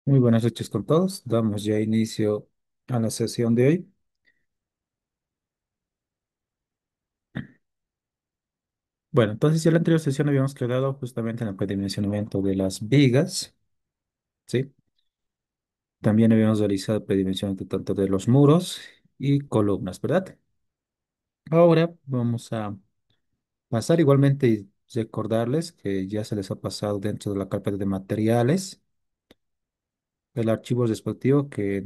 Muy buenas noches con todos. Damos ya inicio a la sesión de hoy. Bueno, entonces ya en la anterior sesión habíamos quedado justamente en el predimensionamiento de las vigas, ¿sí? También habíamos realizado el predimensionamiento tanto de los muros y columnas, ¿verdad? Ahora vamos a pasar igualmente y recordarles que ya se les ha pasado dentro de la carpeta de materiales el archivo respectivo que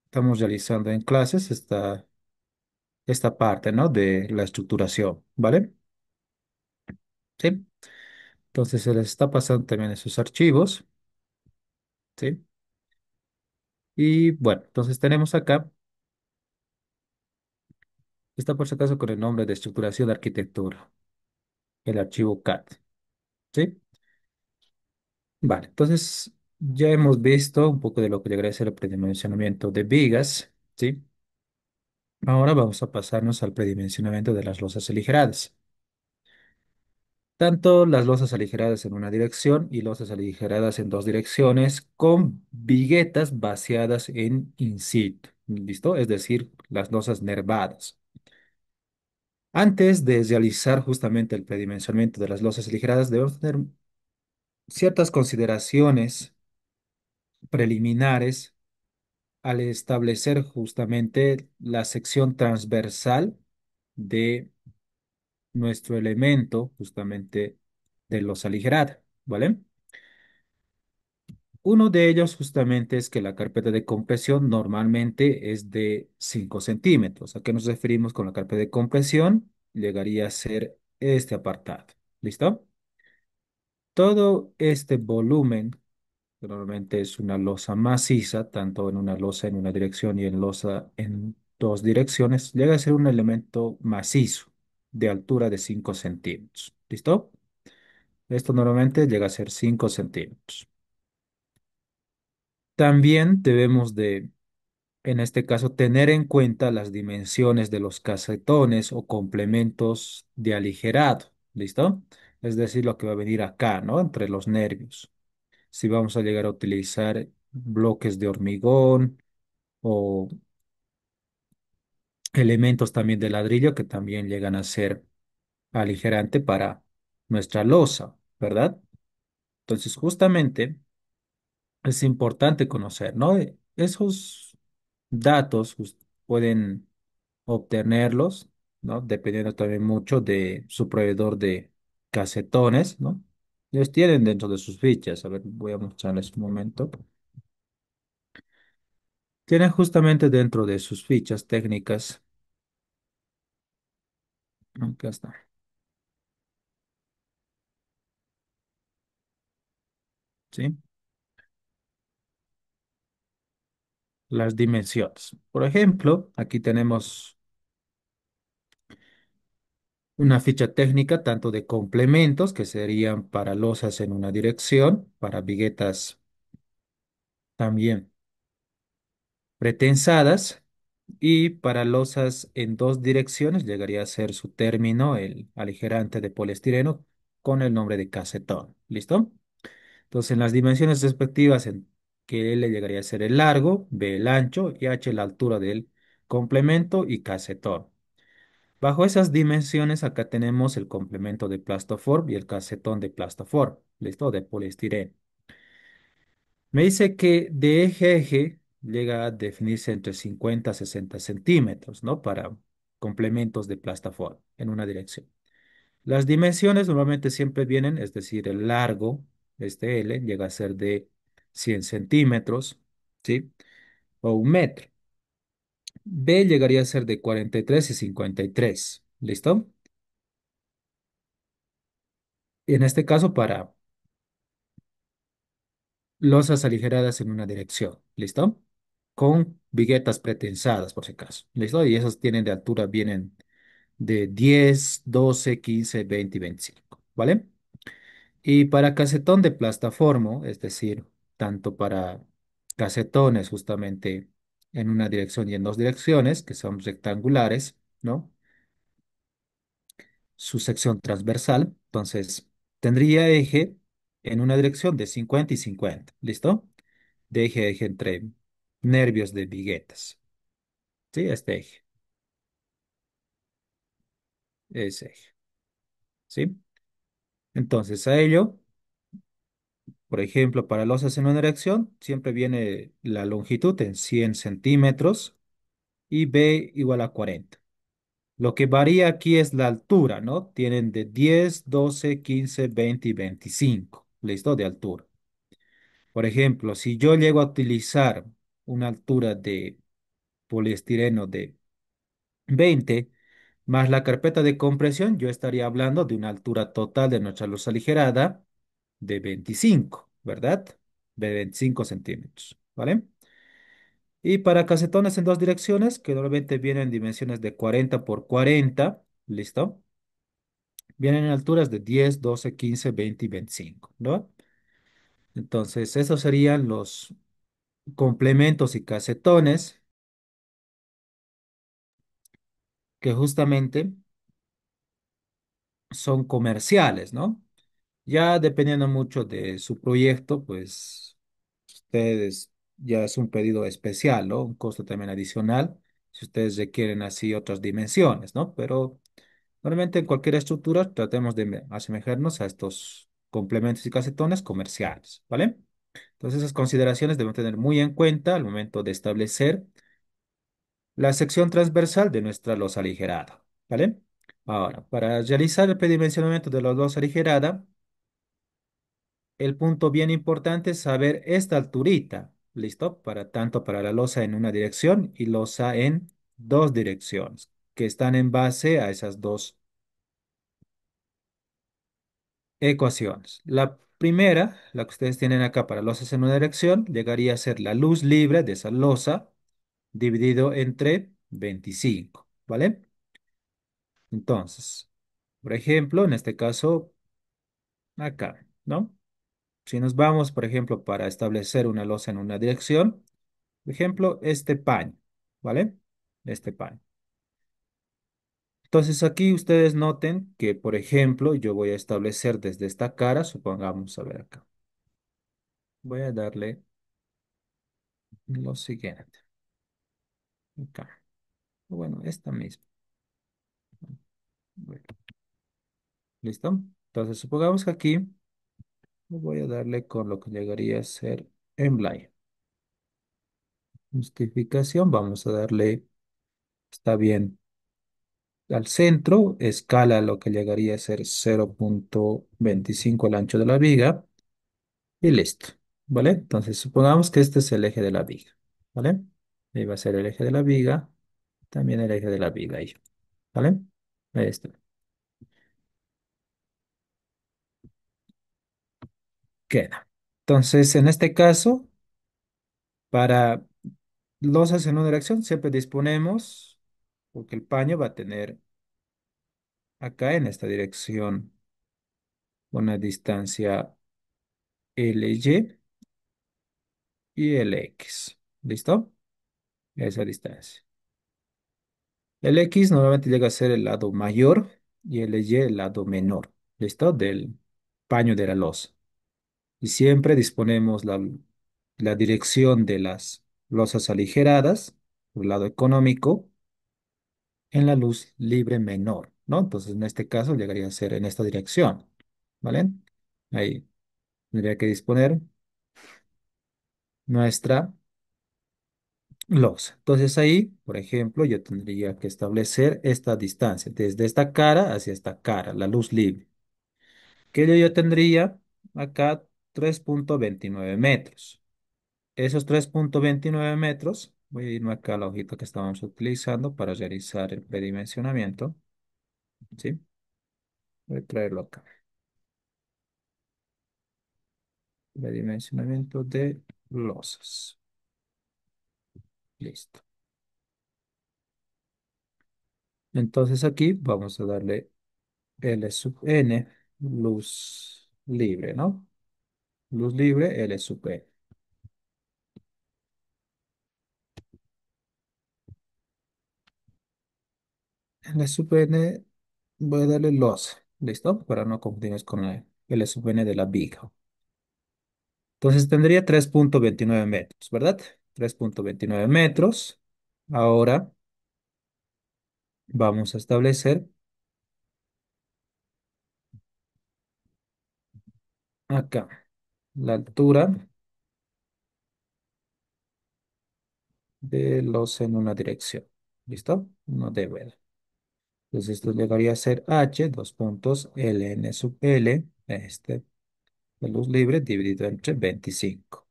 estamos realizando en clases, esta parte, ¿no? De la estructuración, ¿vale? Sí. Entonces se les está pasando también esos archivos, ¿sí? Y bueno, entonces tenemos acá, está por si acaso con el nombre de estructuración de arquitectura, el archivo CAD, ¿sí? Vale, entonces ya hemos visto un poco de lo que llegaría a ser el predimensionamiento de vigas, ¿sí? Ahora vamos a pasarnos al predimensionamiento de las losas aligeradas. Tanto las losas aligeradas en una dirección y losas aligeradas en dos direcciones con viguetas vaciadas en in situ, ¿listo? Es decir, las losas nervadas. Antes de realizar justamente el predimensionamiento de las losas aligeradas, debemos tener ciertas consideraciones preliminares al establecer justamente la sección transversal de nuestro elemento, justamente de losa aligerada, ¿vale? Uno de ellos justamente es que la carpeta de compresión normalmente es de 5 centímetros. ¿A qué nos referimos con la carpeta de compresión? Llegaría a ser este apartado. ¿Listo? Todo este volumen, que normalmente es una losa maciza, tanto en una losa en una dirección y en losa en dos direcciones, llega a ser un elemento macizo de altura de 5 centímetros. ¿Listo? Esto normalmente llega a ser 5 centímetros. También debemos de, en este caso, tener en cuenta las dimensiones de los casetones o complementos de aligerado. ¿Listo? Es decir, lo que va a venir acá, ¿no? Entre los nervios. Si vamos a llegar a utilizar bloques de hormigón o elementos también de ladrillo que también llegan a ser aligerante para nuestra losa, ¿verdad? Entonces, justamente es importante conocer, ¿no? Esos datos pueden obtenerlos, ¿no? Dependiendo también mucho de su proveedor de casetones, ¿no? Ellos tienen dentro de sus fichas, a ver, voy a mostrarles un momento. Tienen justamente dentro de sus fichas técnicas, acá está, ¿sí? Las dimensiones. Por ejemplo, aquí tenemos una ficha técnica tanto de complementos, que serían para losas en una dirección, para viguetas también pretensadas, y para losas en dos direcciones llegaría a ser su término, el aligerante de poliestireno, con el nombre de casetón. ¿Listo? Entonces, en las dimensiones respectivas, en que L llegaría a ser el largo, B el ancho y H la altura del complemento y casetón. Bajo esas dimensiones, acá tenemos el complemento de Plastoform y el casetón de Plastoform, ¿listo? De poliestireno. Me dice que de eje a eje llega a definirse entre 50 a 60 centímetros, ¿no? Para complementos de Plastoform en una dirección. Las dimensiones normalmente siempre vienen, es decir, el largo, este L, llega a ser de 100 centímetros, ¿sí? O un metro. B llegaría a ser de 43 y 53. ¿Listo? En este caso, para losas aligeradas en una dirección. ¿Listo? Con viguetas pretensadas, por si acaso. ¿Listo? Y esas tienen de altura, vienen de 10, 12, 15, 20 y 25. ¿Vale? Y para casetón de plastaformo, es decir, tanto para casetones justamente en una dirección y en dos direcciones, que son rectangulares, ¿no? Su sección transversal, entonces tendría eje, en una dirección de 50 y 50. ¿Listo? De eje a eje entre nervios de viguetas. ¿Sí? Este eje, ese eje. ¿Sí? Entonces, a ello, por ejemplo, para losas en una dirección, siempre viene la longitud en 100 centímetros y B igual a 40. Lo que varía aquí es la altura, ¿no? Tienen de 10, 12, 15, 20 y 25. ¿Listo? De altura. Por ejemplo, si yo llego a utilizar una altura de poliestireno de 20 más la carpeta de compresión, yo estaría hablando de una altura total de nuestra luz aligerada de 25, ¿verdad? De 25 centímetros, ¿vale? Y para casetones en dos direcciones, que normalmente vienen en dimensiones de 40 por 40, ¿listo? Vienen en alturas de 10, 12, 15, 20 y 25, ¿no? Entonces, esos serían los complementos y casetones que justamente son comerciales, ¿no? Ya dependiendo mucho de su proyecto, pues ustedes ya es un pedido especial, ¿no? Un costo también adicional si ustedes requieren así otras dimensiones, ¿no? Pero normalmente en cualquier estructura tratemos de asemejarnos a estos complementos y casetones comerciales, ¿vale? Entonces esas consideraciones deben tener muy en cuenta al momento de establecer la sección transversal de nuestra losa aligerada, ¿vale? Ahora, para realizar el predimensionamiento de la losa aligerada, el punto bien importante es saber esta alturita, ¿listo? Para tanto para la losa en una dirección y losa en dos direcciones, que están en base a esas dos ecuaciones. La primera, la que ustedes tienen acá para losas en una dirección, llegaría a ser la luz libre de esa losa dividido entre 25, ¿vale? Entonces, por ejemplo, en este caso, acá, ¿no? Si nos vamos, por ejemplo, para establecer una losa en una dirección, por ejemplo, este paño, ¿vale? Este paño. Entonces aquí ustedes noten que, por ejemplo, yo voy a establecer desde esta cara, supongamos, a ver acá, voy a darle lo siguiente, acá. Bueno, esta misma. Bueno, ¿listo? Entonces supongamos que aquí voy a darle con lo que llegaría a ser en justificación, vamos a darle, está bien, al centro, escala lo que llegaría a ser 0,25 el ancho de la viga y listo, ¿vale? Entonces, supongamos que este es el eje de la viga, ¿vale? Ahí va a ser el eje de la viga, también el eje de la viga ahí, ¿vale? Ahí está, queda. Entonces, en este caso, para losas en una dirección, siempre disponemos, porque el paño va a tener acá en esta dirección una distancia LY y LX. ¿Listo? Esa distancia. El X normalmente llega a ser el lado mayor y el Y el lado menor. ¿Listo? Del paño de la losa. Y siempre disponemos la dirección de las losas aligeradas, por el lado económico, en la luz libre menor, ¿no? Entonces, en este caso, llegaría a ser en esta dirección. ¿Vale? Ahí tendría que disponer nuestra losa. Entonces ahí, por ejemplo, yo tendría que establecer esta distancia, desde esta cara hacia esta cara, la luz libre. Que yo tendría acá 3,29 metros. Esos 3,29 metros, voy a irme acá a la hojita que estábamos utilizando para realizar el predimensionamiento. ¿Sí? Voy a traerlo acá. Predimensionamiento de losas. Listo. Entonces aquí vamos a darle L sub n, luz libre, ¿no? Luz libre, L sub n. L sub n, voy a darle los, ¿listo? Para no confundirnos con la L sub n de la viga. Entonces tendría 3,29 metros, ¿verdad? 3,29 metros. Ahora vamos a establecer acá la altura de los en una dirección. ¿Listo? No debe. Entonces esto llegaría a ser h, dos puntos, ln sub l, de luz libre, dividido entre 25.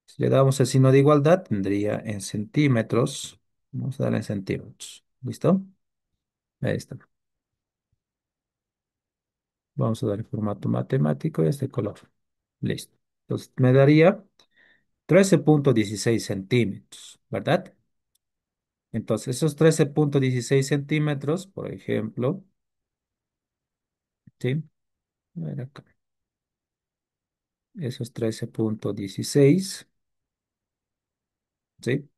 Si le damos el signo de igualdad, tendría en centímetros. Vamos a darle en centímetros. ¿Listo? Ahí está. Vamos a dar el formato matemático y este color. Listo. Entonces me daría 13,16 centímetros, ¿verdad? Entonces esos 13,16 centímetros, por ejemplo, ¿sí? A ver acá. Esos 13,16, ¿sí?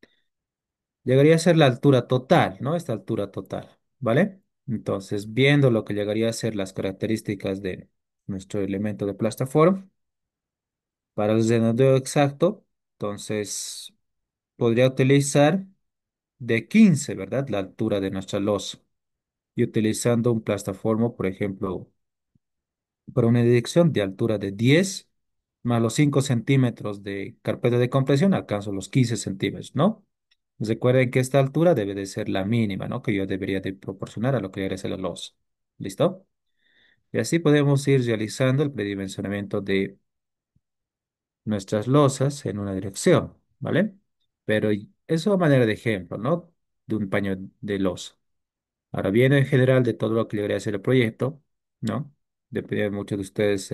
Llegaría a ser la altura total, ¿no? Esta altura total, ¿vale? Entonces, viendo lo que llegaría a ser las características de nuestro elemento de plastaform, para el redondeo exacto, entonces podría utilizar de 15, ¿verdad? La altura de nuestra losa. Y utilizando un plastaformo, por ejemplo, para una dirección de altura de 10 más los 5 centímetros de carpeta de compresión, alcanzo los 15 centímetros, ¿no? Recuerden que esta altura debe de ser la mínima, ¿no? Que yo debería de proporcionar a lo que eres el losa. ¿Listo? Y así podemos ir realizando el predimensionamiento de nuestras losas en una dirección, ¿vale? Pero eso a manera de ejemplo, ¿no? De un paño de losa. Ahora bien, en general, de todo lo que le voy a hacer el proyecto, ¿no? Depende mucho de ustedes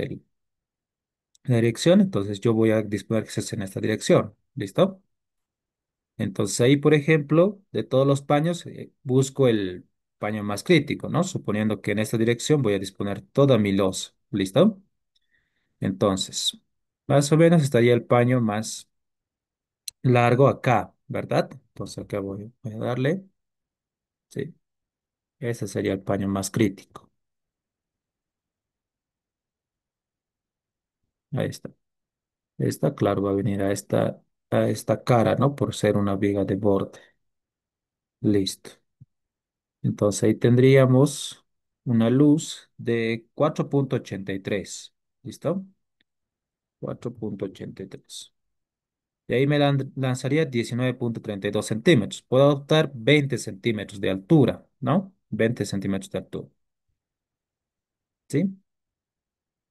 la dirección, entonces yo voy a disponer que se hace en esta dirección, ¿listo? Entonces ahí, por ejemplo, de todos los paños, busco el paño más crítico, ¿no? Suponiendo que en esta dirección voy a disponer toda mi losa, ¿listo? Entonces, más o menos estaría el paño más largo acá, ¿verdad? Entonces acá voy a darle, sí, ese sería el paño más crítico. Ahí está. Esta, claro, va a venir a esta cara, ¿no? Por ser una viga de borde. Listo. Entonces ahí tendríamos una luz de 4,83. ¿Listo? 4,83. Y ahí me lanzaría 19,32 centímetros. Puedo adoptar 20 centímetros de altura, ¿no? 20 centímetros de altura. ¿Sí?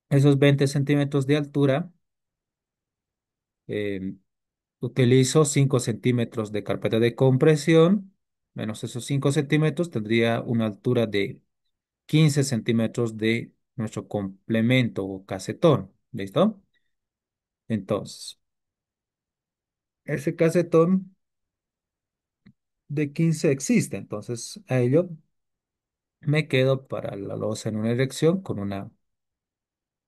Esos 20 centímetros de altura, eh, utilizo 5 centímetros de carpeta de compresión, menos esos 5 centímetros, tendría una altura de 15 centímetros de nuestro complemento o casetón. ¿Listo? Entonces, ese casetón de 15 existe, entonces a ello me quedo para la losa en una erección con una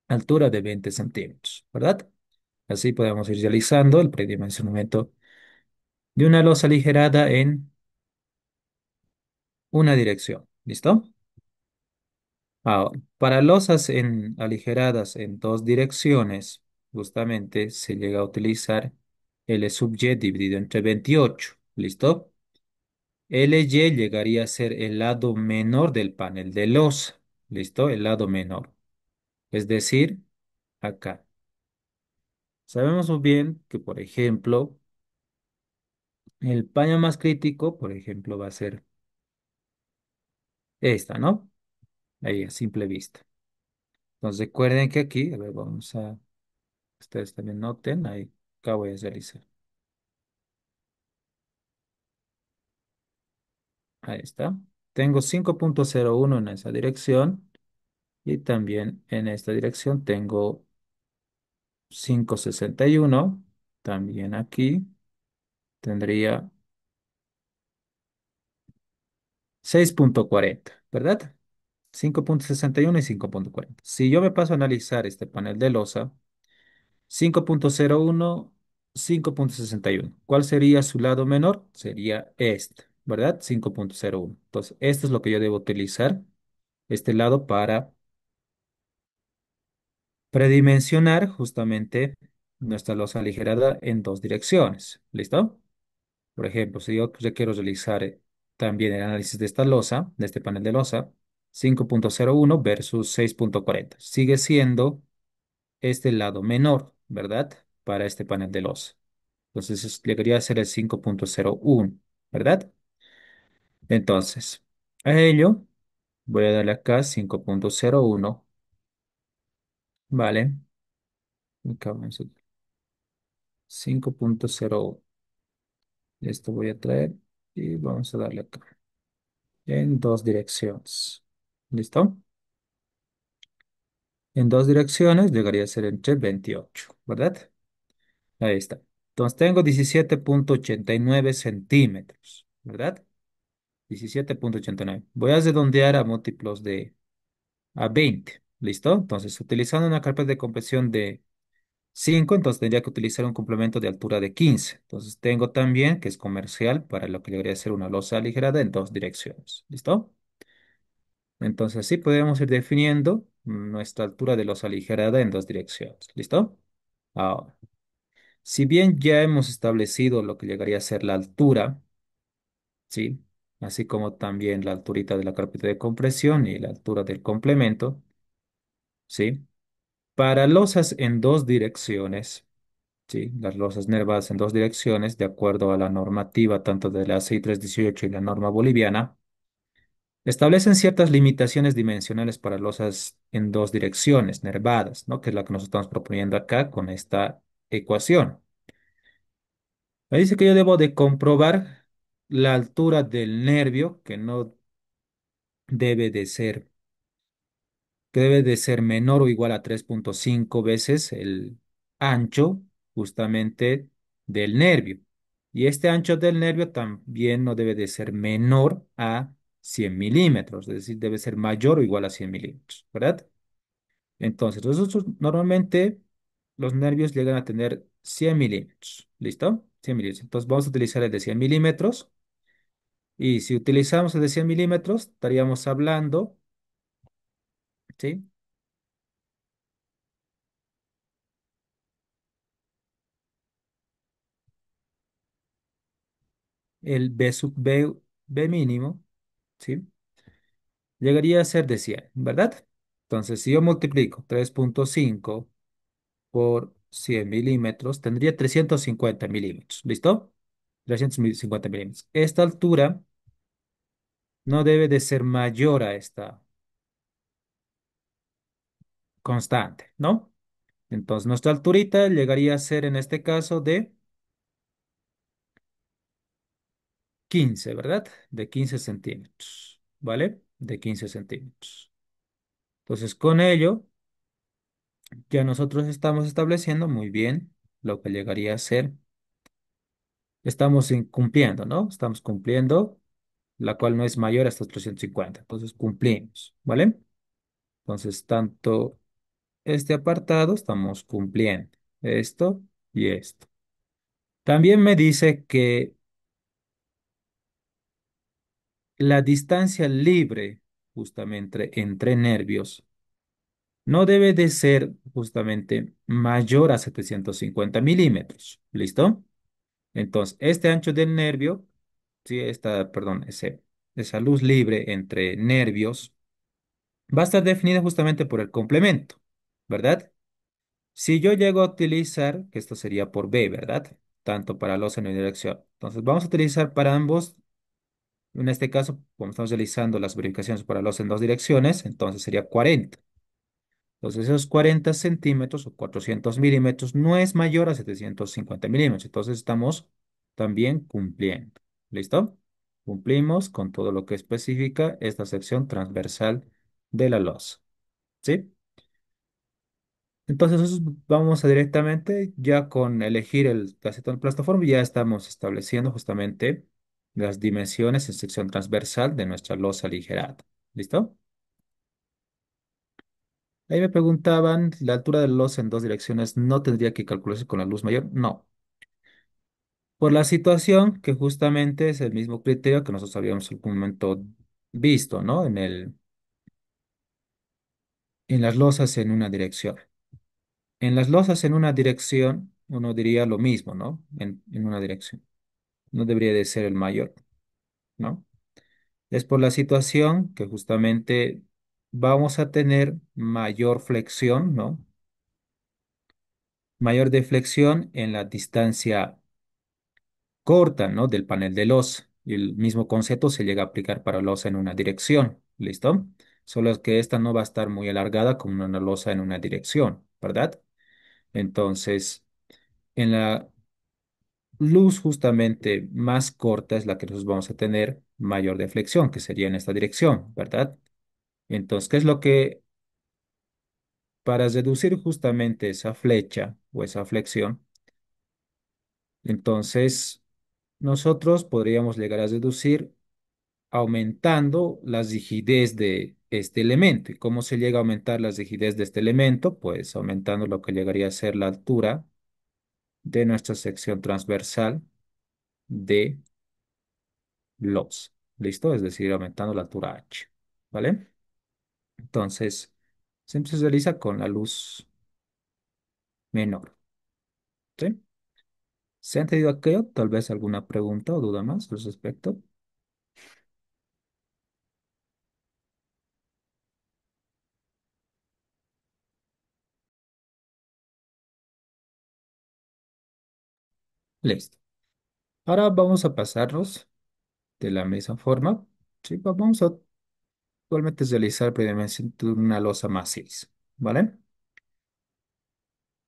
altura de 20 centímetros, ¿verdad? Así podemos ir realizando el predimensionamiento de una losa aligerada en una dirección. ¿Listo? Ahora, para losas aligeradas en dos direcciones, justamente se llega a utilizar L sub y dividido entre 28. ¿Listo? LY llegaría a ser el lado menor del panel de losa. ¿Listo? El lado menor. Es decir, acá. Sabemos muy bien que, por ejemplo, el paño más crítico, por ejemplo, va a ser esta, ¿no? Ahí a simple vista. Entonces recuerden que aquí, a ver, ustedes también noten, ahí, acá voy a realizar. Ahí está. Tengo 5,01 en esa dirección y también en esta dirección tengo 5,61. También aquí tendría 6,40, ¿verdad? 5,61 y 5,40. Si yo me paso a analizar este panel de losa, 5,01, 5,61. ¿Cuál sería su lado menor? Sería este, ¿verdad? 5,01. Entonces, esto es lo que yo debo utilizar, este lado, para predimensionar justamente nuestra losa aligerada en dos direcciones. ¿Listo? Por ejemplo, si yo quiero realizar también el análisis de esta losa, de este panel de losa, 5.01 versus 6.40. Sigue siendo este lado menor, ¿verdad? Para este panel de losa. Entonces, llegaría a ser el 5.01, ¿verdad? Entonces, a ello voy a darle acá 5.01, ¿vale? Acá vamos a 5.01. Esto voy a traer y vamos a darle acá en dos direcciones. ¿Listo? En dos direcciones llegaría a ser entre 28, ¿verdad? Ahí está. Entonces tengo 17.89 centímetros, ¿verdad? 17.89. Voy a redondear a múltiplos de a 20. ¿Listo? Entonces, utilizando una carpeta de compresión de 5, entonces tendría que utilizar un complemento de altura de 15. Entonces, tengo también que es comercial para lo que debería ser una losa aligerada en dos direcciones. ¿Listo? Entonces, así podemos ir definiendo nuestra altura de losa aligerada en dos direcciones. ¿Listo? Ahora, si bien ya hemos establecido lo que llegaría a ser la altura, ¿sí? Así como también la alturita de la carpeta de compresión y la altura del complemento, ¿sí? Para losas en dos direcciones, ¿sí? Las losas nervadas en dos direcciones, de acuerdo a la normativa tanto de la CI 318 y la norma boliviana, establecen ciertas limitaciones dimensionales para losas en dos direcciones nervadas, ¿no? Que es la que nos estamos proponiendo acá con esta ecuación. Me dice que yo debo de comprobar la altura del nervio, debe de ser, que debe de ser menor o igual a 3.5 veces el ancho justamente del nervio. Y este ancho del nervio también no debe de ser menor a 100 milímetros, es decir, debe ser mayor o igual a 100 milímetros, ¿verdad? Entonces, nosotros normalmente los nervios llegan a tener 100 milímetros, ¿listo? 100 milímetros. Entonces, vamos a utilizar el de 100 milímetros. Y si utilizamos el de 100 milímetros, estaríamos hablando, ¿sí? El B sub B, B mínimo, ¿sí? Llegaría a ser de 100, ¿verdad? Entonces, si yo multiplico 3.5 por 100 milímetros, tendría 350 milímetros, ¿listo? 350 milímetros. Esta altura no debe de ser mayor a esta constante, ¿no? Entonces, nuestra alturita llegaría a ser en este caso de 15, ¿verdad? De 15 centímetros, ¿vale? De 15 centímetros. Entonces, con ello, ya nosotros estamos estableciendo muy bien lo que llegaría a ser. Estamos cumpliendo, ¿no? Estamos cumpliendo, la cual no es mayor a estos 350. Entonces, cumplimos, ¿vale? Entonces, tanto este apartado estamos cumpliendo. Esto y esto. También me dice que la distancia libre justamente entre nervios no debe de ser justamente mayor a 750 milímetros. ¿Listo? Entonces, este ancho del nervio, sí, perdón, esa luz libre entre nervios va a estar definida justamente por el complemento, ¿verdad? Si yo llego a utilizar, que esto sería por B, ¿verdad? Tanto para los en dirección. Entonces, vamos a utilizar para ambos. En este caso, como estamos realizando las verificaciones para los en dos direcciones, entonces sería 40. Entonces, esos 40 centímetros o 400 milímetros no es mayor a 750 milímetros. Entonces, estamos también cumpliendo. ¿Listo? Cumplimos con todo lo que especifica esta sección transversal de la losa. ¿Sí? Entonces, vamos a directamente ya con elegir el casetón plastoform, ya estamos estableciendo justamente las dimensiones en sección transversal de nuestra losa aligerada. ¿Listo? Ahí me preguntaban, ¿la altura de la losa en dos direcciones no tendría que calcularse con la luz mayor? No. Por la situación que justamente es el mismo criterio que nosotros habíamos en algún momento visto, ¿no? En las losas en una dirección. En las losas en una dirección, uno diría lo mismo, ¿no? En una dirección. No debería de ser el mayor, ¿no? Es por la situación que justamente vamos a tener mayor flexión, ¿no? Mayor deflexión en la distancia corta, ¿no? Del panel de losa. Y el mismo concepto se llega a aplicar para losa en una dirección. ¿Listo? Solo es que esta no va a estar muy alargada como una losa en una dirección, ¿verdad? Entonces, en la luz justamente más corta es la que nosotros vamos a tener mayor deflexión, que sería en esta dirección, ¿verdad? Entonces, ¿qué es lo que, para reducir justamente esa flecha o esa flexión, entonces nosotros podríamos llegar a reducir aumentando la rigidez de este elemento? ¿Y cómo se llega a aumentar la rigidez de este elemento? Pues aumentando lo que llegaría a ser la altura de nuestra sección transversal de los. ¿Listo? Es decir, aumentando la altura H. ¿Vale? Entonces, siempre se realiza con la luz menor. ¿Sí? ¿Se ha entendido aquello? Tal vez alguna pregunta o duda más al respecto. Listo. Ahora vamos a pasarnos de la misma forma. Sí, vamos a actualmente realizar previamente una losa maciza. ¿Vale?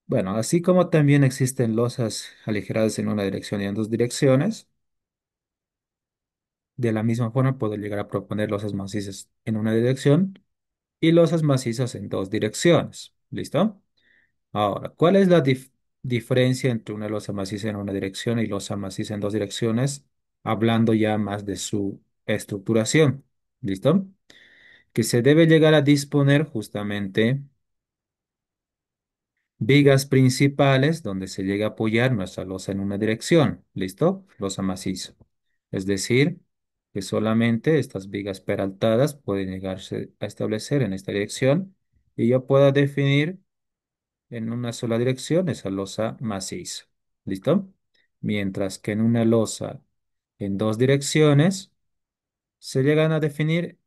Bueno, así como también existen losas aligeradas en una dirección y en dos direcciones, de la misma forma puedo llegar a proponer losas macizas en una dirección y losas macizas en dos direcciones. ¿Listo? Ahora, ¿cuál es la diferencia entre una losa maciza en una dirección y losa maciza en dos direcciones? Hablando ya más de su estructuración. ¿Listo? Que se debe llegar a disponer justamente vigas principales donde se llega a apoyar nuestra losa en una dirección. ¿Listo? Losa maciza. Es decir, que solamente estas vigas peraltadas pueden llegarse a establecer en esta dirección y yo pueda definir en una sola dirección esa losa maciza. ¿Listo? Mientras que en una losa en dos direcciones se llegan a definir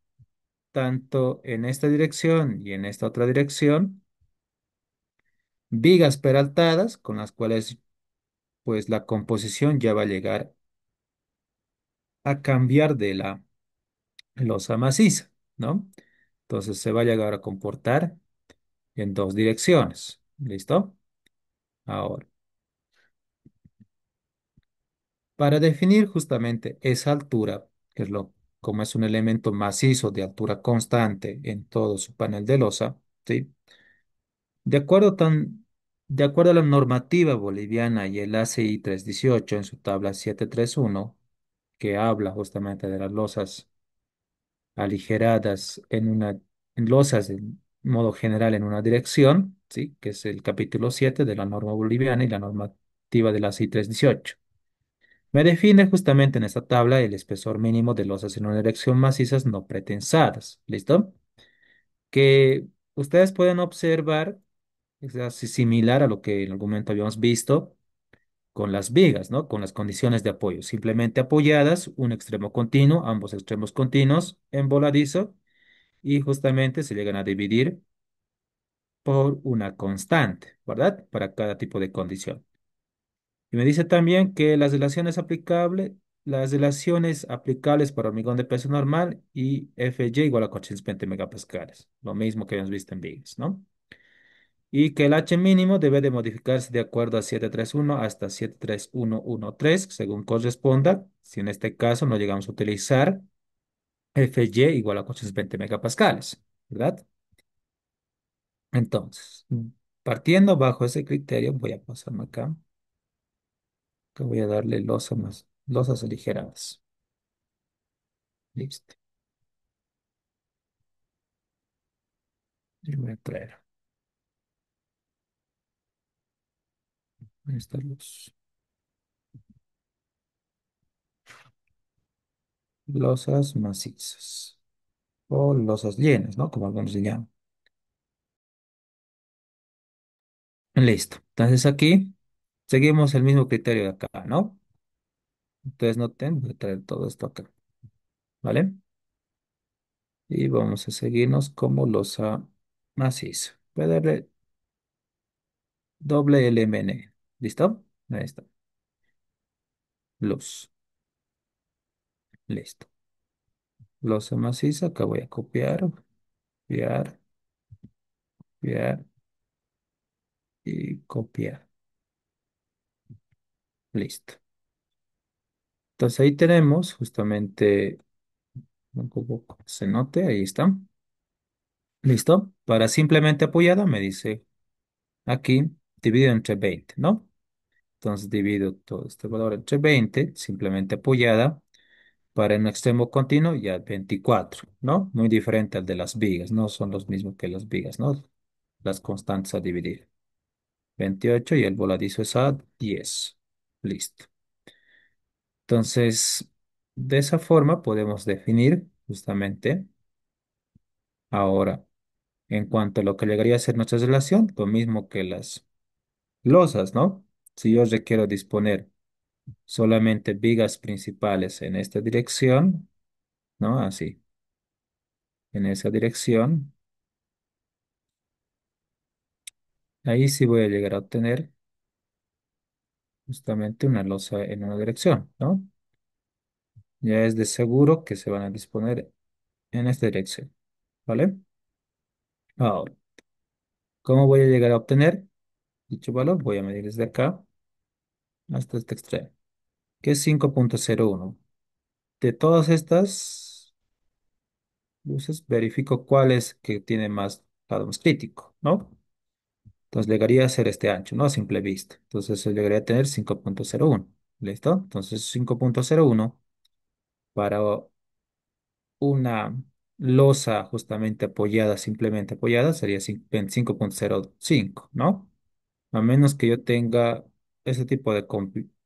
tanto en esta dirección y en esta otra dirección vigas peraltadas con las cuales pues la composición ya va a llegar a cambiar de la losa maciza, ¿no? Entonces se va a llegar a comportar en dos direcciones. ¿Listo? Ahora, para definir justamente esa altura, que es lo, como es un elemento macizo de altura constante en todo su panel de losa, ¿sí? De acuerdo, de acuerdo a la normativa boliviana y el ACI 318 en su tabla 731, que habla justamente de las losas aligeradas en losas de modo general en una dirección, ¿sí? Que es el capítulo 7 de la norma boliviana y la normativa de la CI 318. Me define justamente en esta tabla el espesor mínimo de losas en una dirección macizas no pretensadas. ¿Listo? Que ustedes pueden observar, es así similar a lo que en algún momento habíamos visto con las vigas, ¿no? Con las condiciones de apoyo. Simplemente apoyadas, un extremo continuo, ambos extremos continuos en voladizo y justamente se llegan a dividir por una constante, ¿verdad? Para cada tipo de condición. Y me dice también que las relaciones aplicables para hormigón de peso normal y FY igual a 420 megapascales, lo mismo que hemos visto en vigas, ¿no? Y que el H mínimo debe de modificarse de acuerdo a 731 hasta 73113, según corresponda, si en este caso no llegamos a utilizar FY igual a 420 megapascales, ¿verdad? Entonces, partiendo bajo ese criterio, voy a pasarme acá, que voy a darle losas aligeradas. Listo. Y voy a traer. Ahí están los losas macizas o losas llenas, ¿no? Como algunos le llaman. Listo. Entonces aquí seguimos el mismo criterio de acá, ¿no? Entonces no tengo que traer todo esto acá, ¿vale? Y vamos a seguirnos como losa maciza. Voy a darle doble LMN. ¿Listo? Ahí está. Luz. Listo. Losa maciza. Acá voy a copiar, copiar, copiar y copiar. Listo. Entonces ahí tenemos justamente, un poco que se note, ahí está. ¿Listo? Para simplemente apoyada me dice aquí dividido entre 20, ¿no? Entonces divido todo este valor entre 20, simplemente apoyada. Para un extremo continuo ya 24, ¿no? Muy diferente al de las vigas, no son los mismos que las vigas, ¿no? Las constantes a dividir. 28 y el voladizo es a 10. Listo. Entonces, de esa forma podemos definir justamente ahora, en cuanto a lo que llegaría a ser nuestra relación, lo mismo que las losas, ¿no? Si yo requiero disponer solamente vigas principales en esta dirección, ¿no? Así, en esa dirección, ahí sí voy a llegar a obtener justamente una losa en una dirección, ¿no? Ya es de seguro que se van a disponer en esta dirección, ¿vale? Ahora, ¿cómo voy a llegar a obtener dicho valor? Voy a medir desde acá hasta este extremo, que es 5,01. De todas estas luces, verifico cuál es que tiene más lado más crítico, ¿no? Entonces llegaría a ser este ancho, ¿no? A simple vista. Entonces eso llegaría a tener 5,01. ¿Listo? Entonces 5,01 para una losa justamente apoyada, simplemente apoyada, sería 25,05, ¿no? A menos que yo tenga ese tipo de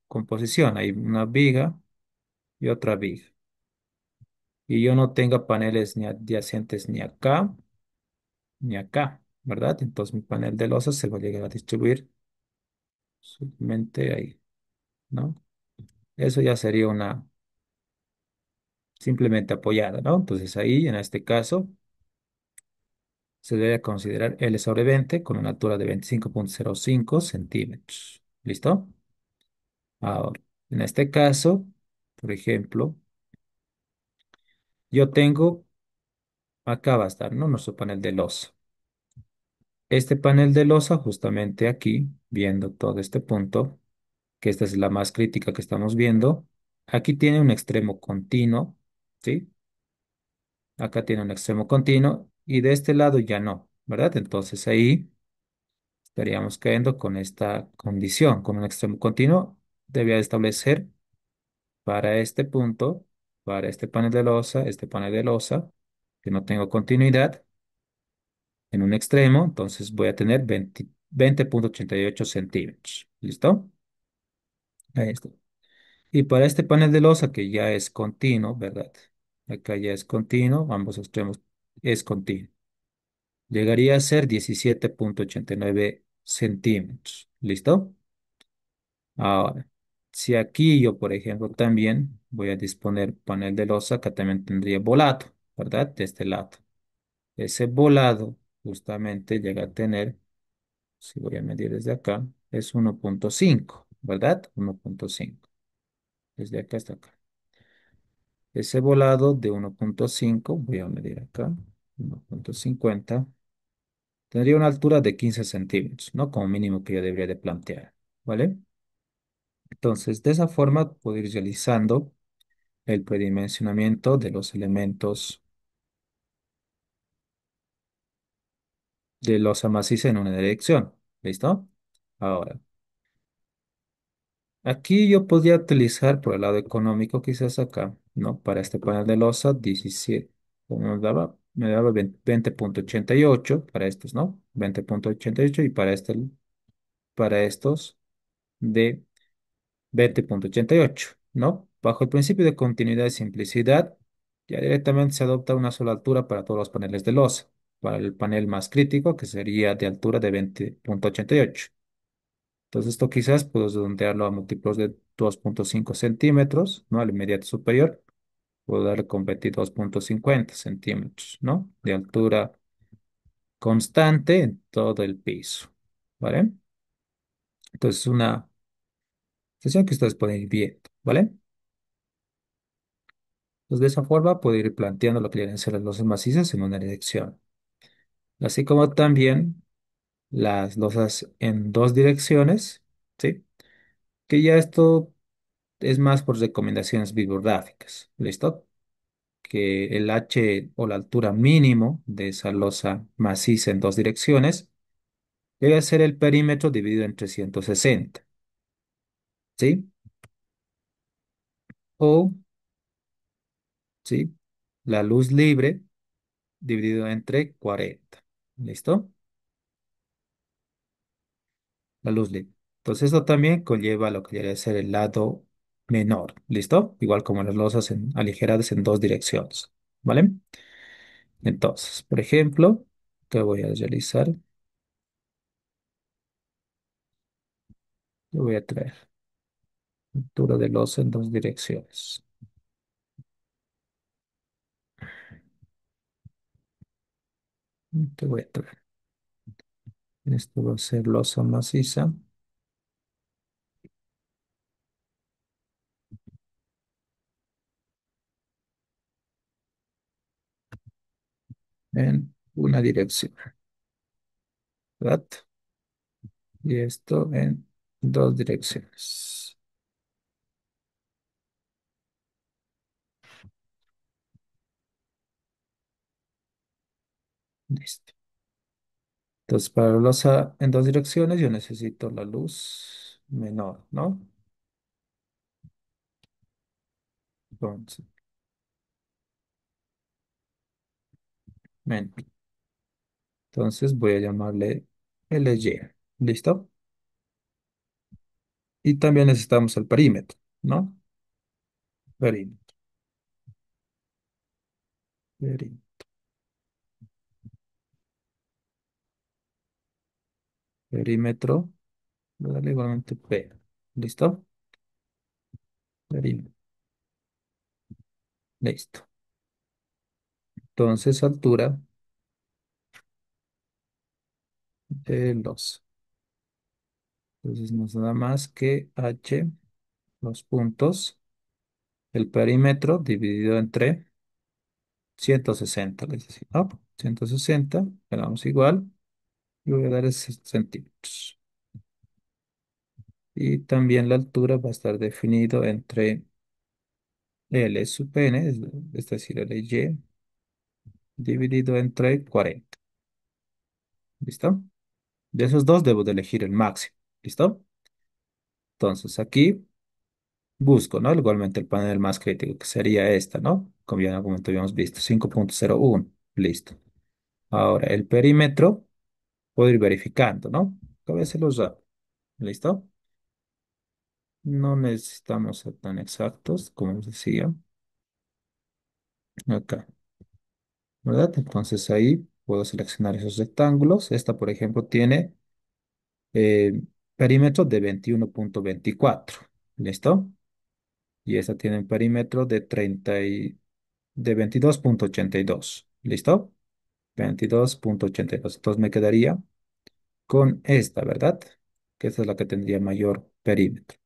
composición. Hay una viga y otra viga. Y yo no tenga paneles ni adyacentes ni acá ni acá, ¿verdad? Entonces mi panel de losas se va a llegar a distribuir solamente ahí, ¿no? Eso ya sería una simplemente apoyada, ¿no? Entonces ahí, en este caso, se debe considerar L sobre 20 con una altura de 25,05 centímetros. ¿Listo? Ahora, en este caso, por ejemplo, yo tengo, acá va a estar, ¿no? Nuestro panel de losa. Este panel de losa, justamente aquí, viendo todo este punto, que esta es la más crítica que estamos viendo, aquí tiene un extremo continuo, ¿sí? Acá tiene un extremo continuo y de este lado ya no, ¿verdad? Entonces ahí estaríamos cayendo con esta condición, con un extremo continuo, debía establecer para este punto, para este panel de losa, que no tengo continuidad en un extremo, entonces voy a tener 20,88 centímetros. ¿Listo? Ahí está. Y para este panel de losa que ya es continuo, ¿verdad? Acá ya es continuo, ambos extremos es continuo. Llegaría a ser 17,89 centímetros. ¿Listo? Ahora, si aquí yo, por ejemplo, también voy a disponer panel de losa, que también tendría volado, ¿verdad? De este lado. Ese volado justamente llega a tener, si voy a medir desde acá, es 1,5, ¿verdad? 1,5. Desde acá hasta acá. Ese volado de 1,5, voy a medir acá, 1,50, tendría una altura de 15 centímetros, ¿no? Como mínimo que yo debería de plantear, ¿vale? Entonces, de esa forma puedo ir realizando el predimensionamiento de los elementos de losa maciza en una dirección. ¿Listo? Ahora, aquí yo podría utilizar por el lado económico, quizás acá, ¿no? Para este panel de losa, 17, como me daba 20,88 para estos, ¿no? 20,88 y para para estos de 20,88, ¿no? Bajo el principio de continuidad y simplicidad, ya directamente se adopta una sola altura para todos los paneles de losa. Para el panel más crítico, que sería de altura de 20,88. Entonces esto quizás puedo redondearlo a múltiplos de 2,5 centímetros, ¿no? Al inmediato superior, puedo darle con 22,50 centímetros, ¿no? De altura constante en todo el piso, ¿vale? Entonces una sesión que ustedes pueden ir viendo, ¿vale? Entonces de esa forma puedo ir planteando lo que vienen a ser las losas macizas en una dirección, así como también las losas en dos direcciones, ¿sí? Que ya esto es más por recomendaciones bibliográficas, ¿listo? Que el H o la altura mínimo de esa losa maciza en dos direcciones debe ser el perímetro dividido entre 160, ¿sí? O, ¿sí? La luz libre dividido entre 40, ¿listo? La luz libre. Entonces esto también conlleva lo que debe ser el lado menor, ¿listo? Igual como las losas aligeradas en dos direcciones, ¿vale? Entonces, por ejemplo, ¿qué voy a realizar? Lo voy a traer altura de losa en dos direcciones. Te voy a traer. Esto va a ser losa maciza en una dirección, ¿verdad? Y esto en dos direcciones. Listo. Entonces, para la losa en dos direcciones, yo necesito la luz menor, ¿no? Entonces, menor. Entonces voy a llamarle LY. ¿Listo? Y también necesitamos el perímetro, ¿no? Perímetro. Perímetro. Perímetro. Voy a darle igualmente P. ¿Listo? Perímetro. Listo. Entonces, altura de los. Entonces, no es nada más que H, los puntos, el perímetro dividido entre 160, les decía, ¿no? 160, le damos igual y voy a dar esos centímetros. Y también la altura va a estar definido entre L sub n, es decir, LY, dividido entre 40. ¿Listo? De esos dos debo de elegir el máximo. ¿Listo? Entonces aquí busco, ¿no? Igualmente el panel más crítico, que sería esta, ¿no? Como ya en algún momento habíamos visto, 5,01. Listo. Ahora, el perímetro, puedo ir verificando, ¿no? A veces lo uso. ¿Listo? No necesitamos ser tan exactos, como les decía. Acá, ¿verdad? Entonces ahí puedo seleccionar esos rectángulos. Esta, por ejemplo, tiene eh, perímetro de 21,24. ¿Listo? Y esta tiene un perímetro de 22,82. ¿Listo? 22,82. Entonces me quedaría con esta, ¿verdad? Que esta es la que tendría mayor perímetro.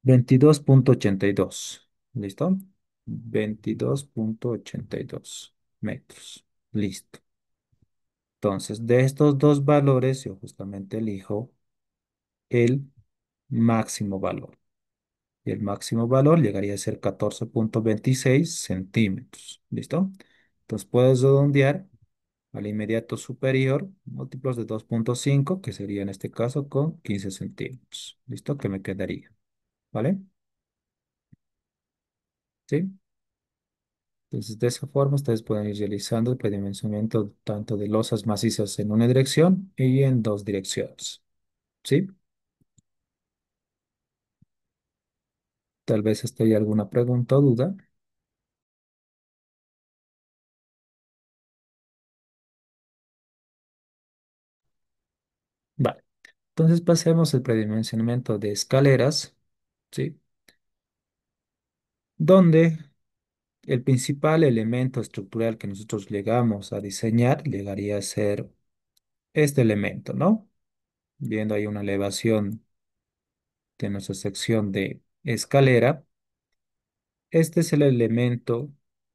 22,82. ¿Listo? 22,82 metros. Listo. Entonces, de estos dos valores, yo justamente elijo el máximo valor. Y el máximo valor llegaría a ser 14,26 centímetros. ¿Listo? Entonces, puedes redondear al inmediato superior múltiplos de 2,5, que sería en este caso con 15 centímetros. ¿Listo? Que me quedaría. ¿Vale? ¿Sí? Entonces, de esa forma, ustedes pueden ir realizando el predimensionamiento tanto de losas macizas en una dirección y en dos direcciones. ¿Sí? Tal vez esté ahí alguna pregunta o duda. Vale. Entonces pasemos al predimensionamiento de escaleras, ¿sí? Donde el principal elemento estructural que nosotros llegamos a diseñar llegaría a ser este elemento, ¿no? Viendo ahí una elevación de nuestra sección de escalera. Este es el elemento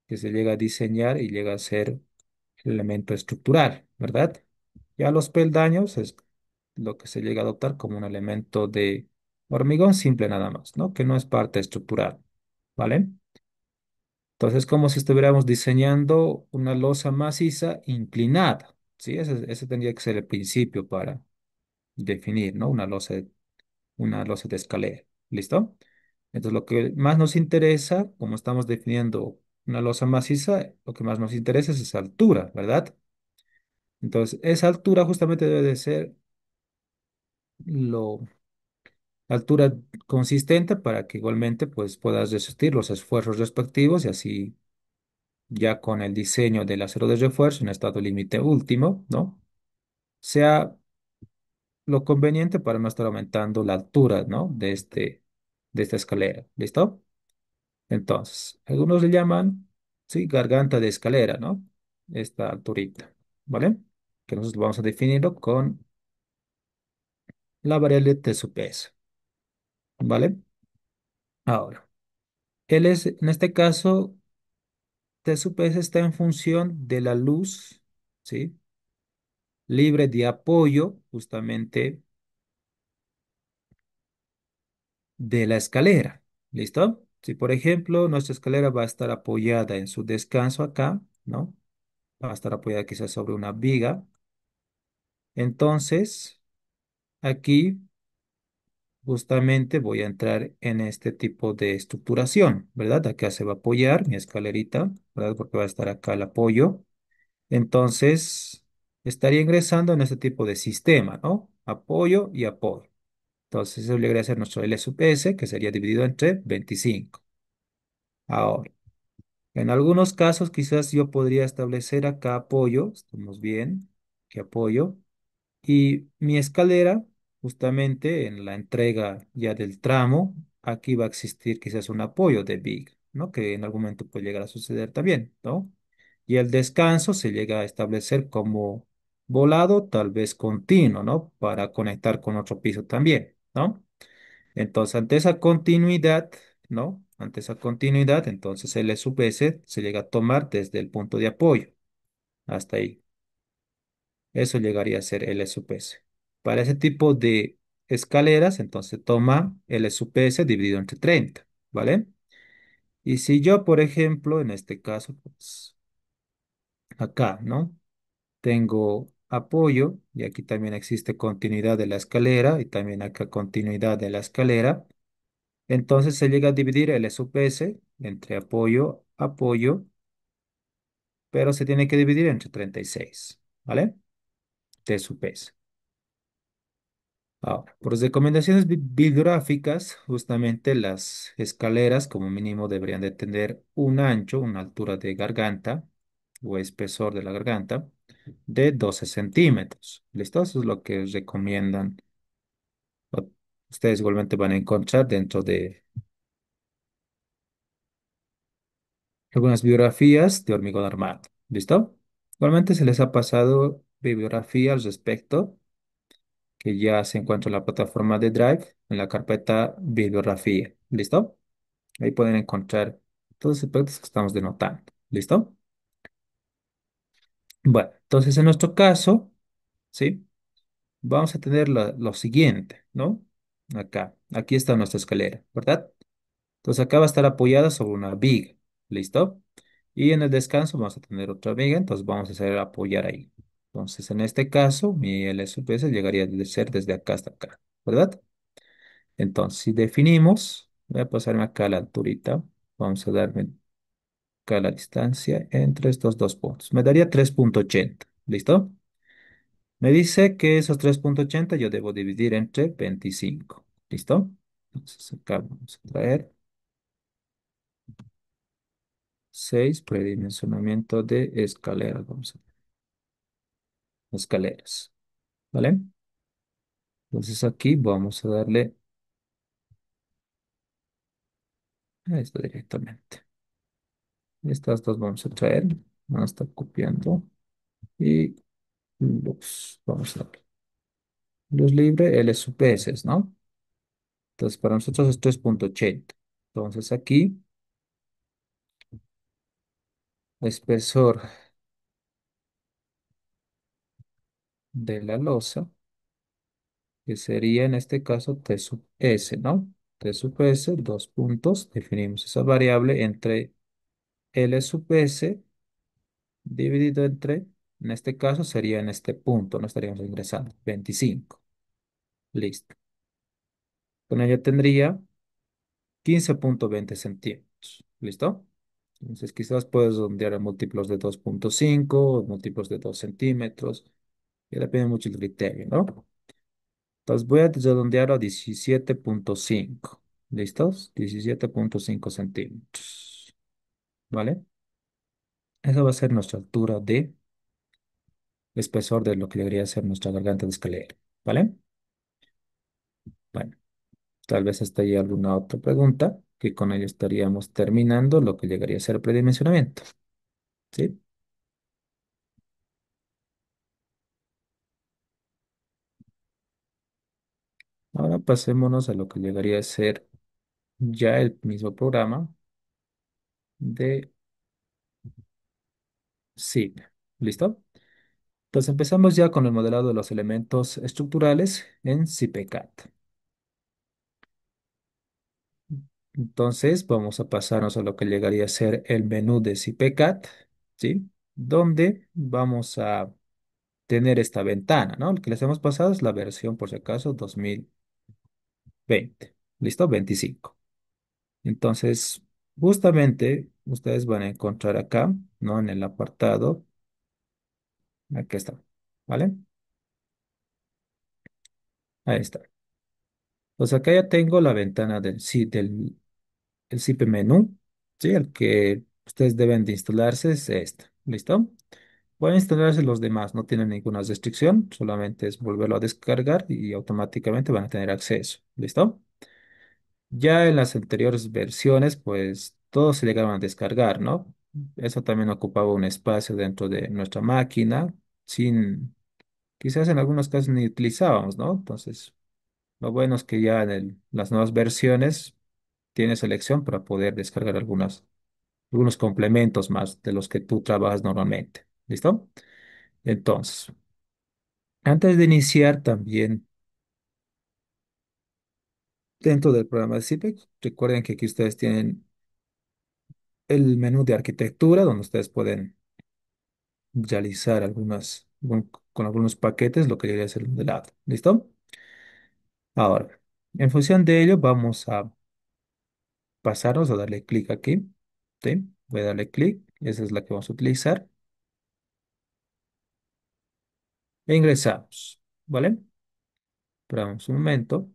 que se llega a diseñar y llega a ser el elemento estructural, ¿verdad? Ya los peldaños es lo que se llega a adoptar como un elemento de hormigón simple nada más, ¿no? Que no es parte estructural, ¿vale? Entonces, como si estuviéramos diseñando una losa maciza inclinada, ¿sí? Ese tendría que ser el principio para definir, ¿no? Una losa de escalera, ¿listo? Entonces, lo que más nos interesa, como estamos definiendo una losa maciza, lo que más nos interesa es esa altura, ¿verdad? Entonces, esa altura justamente debe de ser lo, la altura consistente para que igualmente pues, puedas resistir los esfuerzos respectivos y así ya con el diseño del acero de refuerzo en estado límite último, ¿no? Sea lo conveniente para no estar aumentando la altura, ¿no? De esta escalera, ¿listo? Entonces, algunos le llaman, sí, garganta de escalera, ¿no? Esta alturita, ¿vale? Que nosotros vamos a definirlo con la variable T sub S, ¿vale? Ahora, en este caso, T sub S está en función de la luz, ¿sí? Libre de apoyo, justamente, de la escalera, ¿listo? Si, por ejemplo, nuestra escalera va a estar apoyada en su descanso acá, ¿no? Va a estar apoyada quizás sobre una viga, entonces, aquí justamente voy a entrar en este tipo de estructuración, ¿verdad? Acá se va a apoyar mi escalerita, ¿verdad? Porque va a estar acá el apoyo. Entonces, estaría ingresando en este tipo de sistema, ¿no? Apoyo y apoyo. Entonces, eso le agregaría a ser nuestro L sub S, que sería dividido entre 25. Ahora, en algunos casos, quizás yo podría establecer acá apoyo, estamos bien, que apoyo. Y mi escalera, justamente en la entrega ya del tramo, aquí va a existir quizás un apoyo de Big, ¿no? Que en algún momento puede llegar a suceder también, ¿no? Y el descanso se llega a establecer como volado, tal vez continuo, ¿no? Para conectar con otro piso también, ¿no? Entonces, ante esa continuidad, ¿no? Ante esa continuidad, entonces el sub S se llega a tomar desde el punto de apoyo hasta ahí. Eso llegaría a ser L sub S. Para ese tipo de escaleras, entonces toma L sub S dividido entre 30, ¿vale? Y si yo, por ejemplo, en este caso, pues acá, ¿no? Tengo apoyo y aquí también existe continuidad de la escalera y también acá continuidad de la escalera. Entonces se llega a dividir L sub S entre apoyo, apoyo, pero se tiene que dividir entre 36, ¿vale? T sub S. Ahora, por recomendaciones bibliográficas, justamente las escaleras como mínimo deberían de tener un ancho, una altura de garganta o espesor de la garganta de 12 centímetros. ¿Listo? Eso es lo que recomiendan. o- Ustedes igualmente van a encontrar dentro de algunas bibliografías de hormigón armado. ¿Listo? Igualmente se les ha pasado bibliografía al respecto que ya se encuentra en la plataforma de Drive en la carpeta bibliografía. ¿Listo? Ahí pueden encontrar todos los aspectos que estamos denotando. ¿Listo? Bueno, entonces en nuestro caso, ¿sí? Vamos a tener lo siguiente, ¿no? Aquí está nuestra escalera, ¿verdad? Entonces acá va a estar apoyada sobre una viga. ¿Listo? Y en el descanso vamos a tener otra viga, entonces vamos a hacer apoyar ahí. Entonces en este caso, mi LSPS llegaría a ser desde acá hasta acá, ¿verdad? Entonces, si definimos, voy a pasarme acá a la alturita, vamos a darme acá la distancia entre estos dos puntos. Me daría 3,80. ¿Listo? Me dice que esos 3,80 yo debo dividir entre 25. ¿Listo? Entonces acá vamos a traer 6 predimensionamiento de escaleras. Vamos a escaleras. ¿Vale? Entonces aquí vamos a darle a esto directamente. Estas dos vamos a traer, van a estar copiando y vamos a darle luz libre, L sub S, ¿no? Entonces para nosotros esto es 0.80. Entonces aquí, espesor de la losa, que sería en este caso T sub S, ¿no? T sub S, dos puntos, definimos esa variable entre L sub S dividido entre, en este caso sería en este punto, no estaríamos ingresando, 25. Listo. Con ello tendría 15.20 centímetros. ¿Listo? Entonces quizás puedes redondear a múltiplos de 2.5 o múltiplos de 2 centímetros. Ya depende mucho del criterio, ¿no? Entonces voy a redondear a 17.5. ¿Listos? 17.5 centímetros. ¿Vale? Esa va a ser nuestra altura de espesor de lo que debería ser nuestra garganta de escalera. ¿Vale? Bueno, tal vez hasta ahí alguna otra pregunta, que con ello estaríamos terminando lo que llegaría a ser predimensionamiento. ¿Sí? Ahora pasémonos a lo que llegaría a ser ya el mismo programa de SIP. ¿Listo? Entonces empezamos ya con el modelado de los elementos estructurales en CIPECAT. Entonces vamos a pasarnos a lo que llegaría a ser el menú de CIPECAT, ¿sí? Donde vamos a tener esta ventana, ¿no? Lo que les hemos pasado es la versión, por si acaso, 2020. ¿Listo? 25. Entonces, justamente ustedes van a encontrar acá, ¿no? En el apartado, aquí está, ¿vale? Ahí está. Pues acá ya tengo la ventana del el CIP menú, ¿sí? El que ustedes deben de instalarse es esta, ¿listo? Pueden instalarse los demás, no tienen ninguna restricción, solamente es volverlo a descargar y automáticamente van a tener acceso, ¿listo? Ya en las anteriores versiones, pues todos se llegaron a descargar, ¿no? Eso también ocupaba un espacio dentro de nuestra máquina, sin, quizás en algunos casos ni utilizábamos, ¿no? Entonces, lo bueno es que ya en las nuevas versiones tienes selección para poder descargar algunos complementos más de los que tú trabajas normalmente. ¿Listo? Entonces, antes de iniciar también dentro del programa de CIPEC, recuerden que aquí ustedes tienen el menú de arquitectura donde ustedes pueden realizar con algunos paquetes lo que debería ser un modelado. ¿Listo? Ahora, en función de ello, vamos a pasarnos a darle clic aquí. ¿Sí? Voy a darle clic, esa es la que vamos a utilizar. E ingresamos. ¿Vale? Esperamos un momento.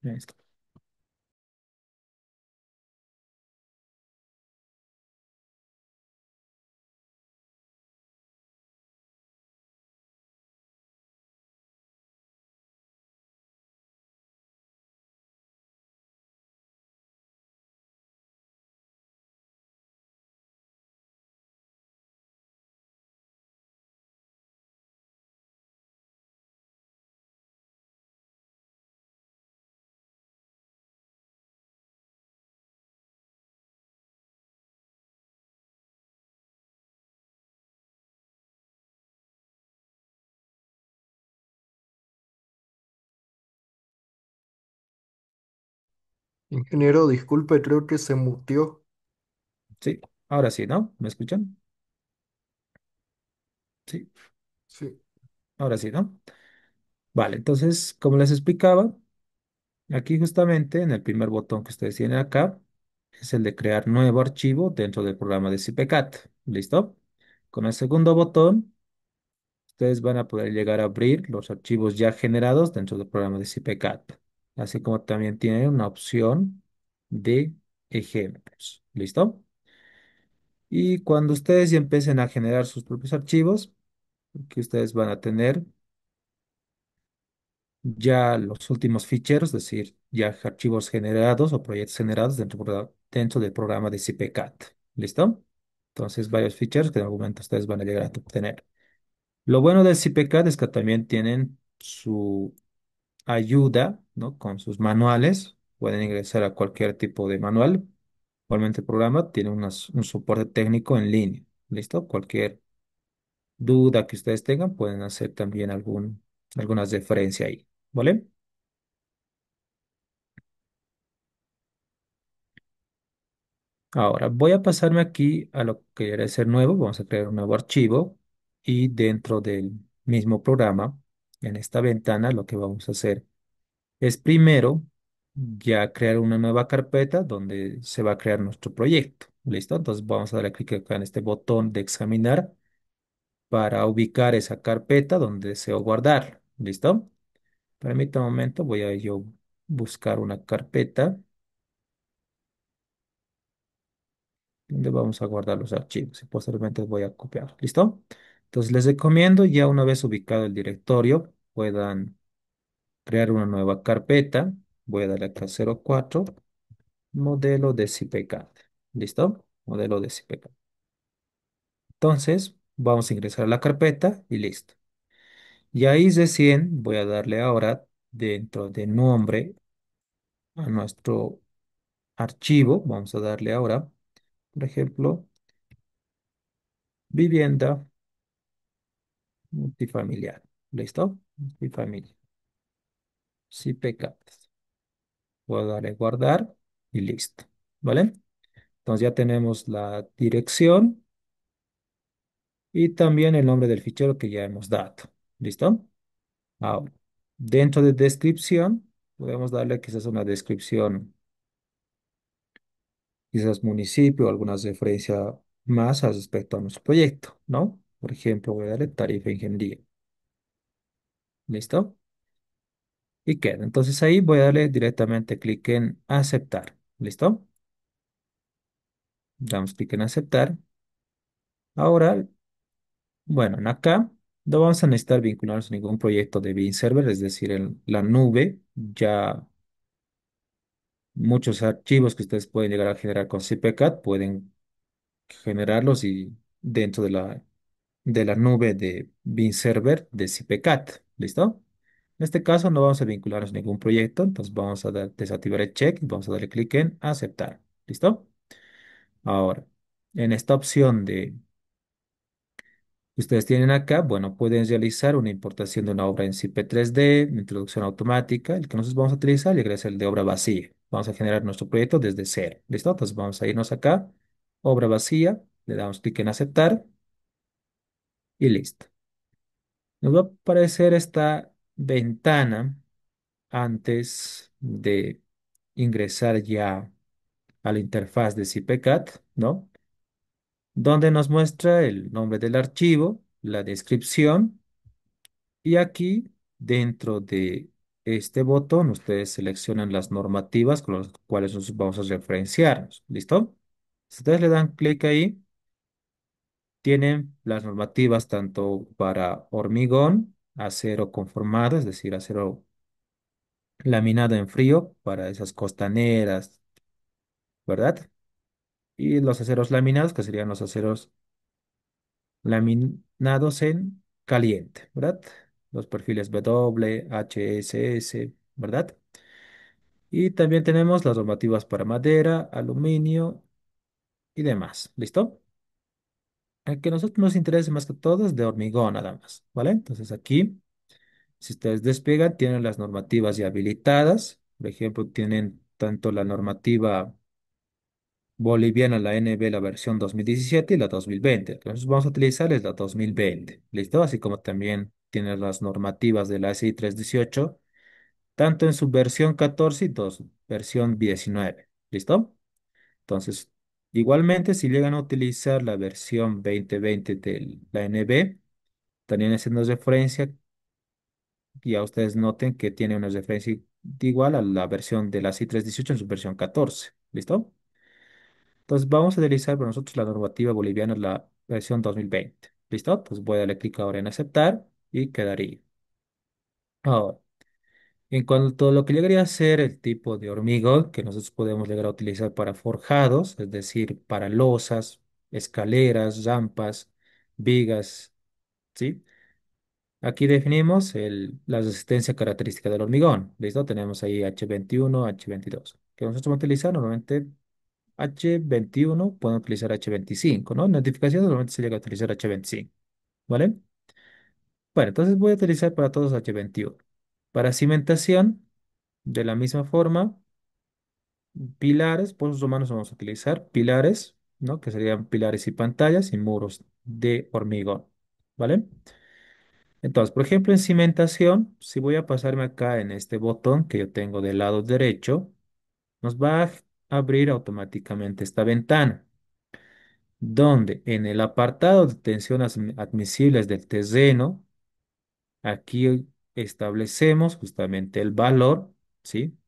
Listo. Ingeniero, disculpe, creo que se mutió. Sí, ahora sí, ¿no? ¿Me escuchan? Sí, Sí. ahora sí, ¿no? Vale, entonces, como les explicaba, aquí justamente en el primer botón que ustedes tienen acá es el de crear nuevo archivo dentro del programa de CPCAT. ¿Listo? Con el segundo botón, ustedes van a poder llegar a abrir los archivos ya generados dentro del programa de CPCAT, así como también tienen una opción de ejemplos. ¿Listo? Y cuando ustedes ya empiecen a generar sus propios archivos, que ustedes van a tener ya los últimos ficheros, es decir, ya archivos generados o proyectos generados dentro del programa de CPCAT. ¿Listo? Entonces, varios ficheros que en algún momento ustedes van a llegar a obtener. Lo bueno del CPCAT es que también tienen su ayuda, ¿no? Con sus manuales. Pueden ingresar a cualquier tipo de manual. Igualmente el programa tiene un soporte técnico en línea. ¿Listo? Cualquier duda que ustedes tengan, pueden hacer también algunas referencias ahí. ¿Vale? Ahora voy a pasarme aquí a lo que quiere ser nuevo. Vamos a crear un nuevo archivo y dentro del mismo programa, en esta ventana, lo que vamos a hacer es primero ya crear una nueva carpeta donde se va a crear nuestro proyecto. ¿Listo? Entonces vamos a darle clic acá en este botón de examinar para ubicar esa carpeta donde deseo guardar. ¿Listo? Permítame un momento, voy a yo buscar una carpeta donde vamos a guardar los archivos y posteriormente voy a copiar. ¿Listo? Entonces les recomiendo ya una vez ubicado el directorio, puedan crear una nueva carpeta. Voy a darle acá 04, modelo de CPK. ¿Listo? Modelo de CPK. Entonces vamos a ingresar a la carpeta y listo. Y ahí recién voy a darle ahora dentro de nombre a nuestro archivo. Vamos a darle ahora, por ejemplo, vivienda multifamiliar. ¿Listo? Multifamiliar. Sí, pecados. Puedo darle guardar y listo. ¿Vale? Entonces ya tenemos la dirección y también el nombre del fichero que ya hemos dado. ¿Listo? Ahora, dentro de descripción, podemos darle quizás una descripción, quizás municipio, alguna referencia más al respecto a nuestro proyecto, ¿no? Por ejemplo, voy a darle tarifa de ingeniería. ¿Listo? Y queda. Entonces ahí voy a darle directamente clic en aceptar. ¿Listo? Damos clic en aceptar. Ahora, bueno, en acá no vamos a necesitar vincularnos a ningún proyecto de BIM Server, es decir, en la nube, ya muchos archivos que ustedes pueden llegar a generar con CPCAT pueden generarlos y dentro de la nube de BIM Server de CPCAT. ¿Listo? En este caso no vamos a vincularnos a ningún proyecto, entonces vamos a desactivar el check y vamos a darle clic en aceptar. ¿Listo? Ahora, en esta opción de ustedes tienen acá, bueno, pueden realizar una importación de una obra en CP3D, introducción automática. El que nosotros vamos a utilizar y es el de obra vacía. Vamos a generar nuestro proyecto desde cero. ¿Listo? Entonces vamos a irnos acá, obra vacía, le damos clic en aceptar y listo. Nos va a aparecer esta ventana antes de ingresar ya a la interfaz de CPCAT, ¿no? Donde nos muestra el nombre del archivo, la descripción. Y aquí, dentro de este botón, ustedes seleccionan las normativas con las cuales nos vamos a referenciarnos. ¿Listo? Si ustedes le dan clic ahí, tienen las normativas tanto para hormigón, acero conformado, es decir, acero laminado en frío para esas costaneras, ¿verdad? Y los aceros laminados, que serían los aceros laminados en caliente, ¿verdad? Los perfiles W, HSS, ¿verdad? Y también tenemos las normativas para madera, aluminio y demás. ¿Listo? El que a nosotros nos interesa más que todo es de hormigón nada más, ¿vale? Entonces aquí, si ustedes despliegan, tienen las normativas ya habilitadas. Por ejemplo, tienen tanto la normativa boliviana, la NB, la versión 2017 y la 2020. Entonces vamos a utilizar es la 2020. ¿Listo? Así como también tienen las normativas de la SI 318, tanto en su versión 14 y versión 19. ¿Listo? Entonces, igualmente, si llegan a utilizar la versión 2020 de la NB, también haciendo referencia, ya ustedes noten que tiene una referencia igual a la versión de la CI 318 en su versión 14. ¿Listo? Entonces vamos a utilizar para nosotros la normativa boliviana, la versión 2020. ¿Listo? Entonces voy a darle clic ahora en aceptar y quedaría. Ahora, en cuanto a lo que llegaría a ser el tipo de hormigón que nosotros podemos llegar a utilizar para forjados, es decir, para losas, escaleras, rampas, vigas, ¿sí? Aquí definimos la resistencia característica del hormigón. ¿Listo? Tenemos ahí H21, H22. Que nosotros vamos a utilizar normalmente H21, pueden utilizar H25, ¿no? En notificaciones normalmente se llega a utilizar H25, ¿vale? Bueno, entonces voy a utilizar para todos H21. Para cimentación, de la misma forma, pilares, pozos romanos vamos a utilizar pilares, ¿no? Que serían pilares y pantallas y muros de hormigón, ¿vale? Entonces, por ejemplo, en cimentación, si voy a pasarme acá en este botón que yo tengo del lado derecho, nos va a abrir automáticamente esta ventana, donde en el apartado de tensiones admisibles del terreno, aquí establecemos justamente el valor, ¿sí?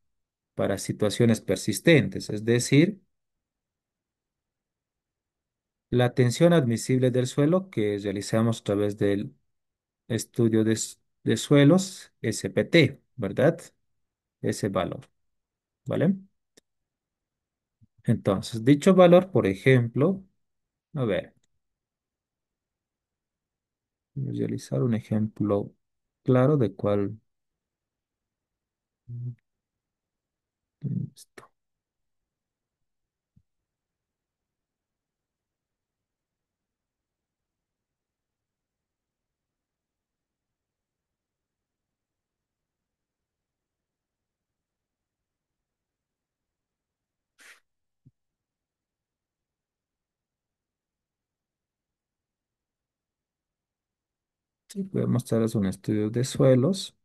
Para situaciones persistentes, es decir, la tensión admisible del suelo que realizamos a través del estudio de suelos, SPT, ¿verdad? Ese valor, ¿vale? Entonces, dicho valor, por ejemplo, a ver, voy a realizar un ejemplo claro de cuál. Listo. Sí, voy a mostrarles un estudio de suelos.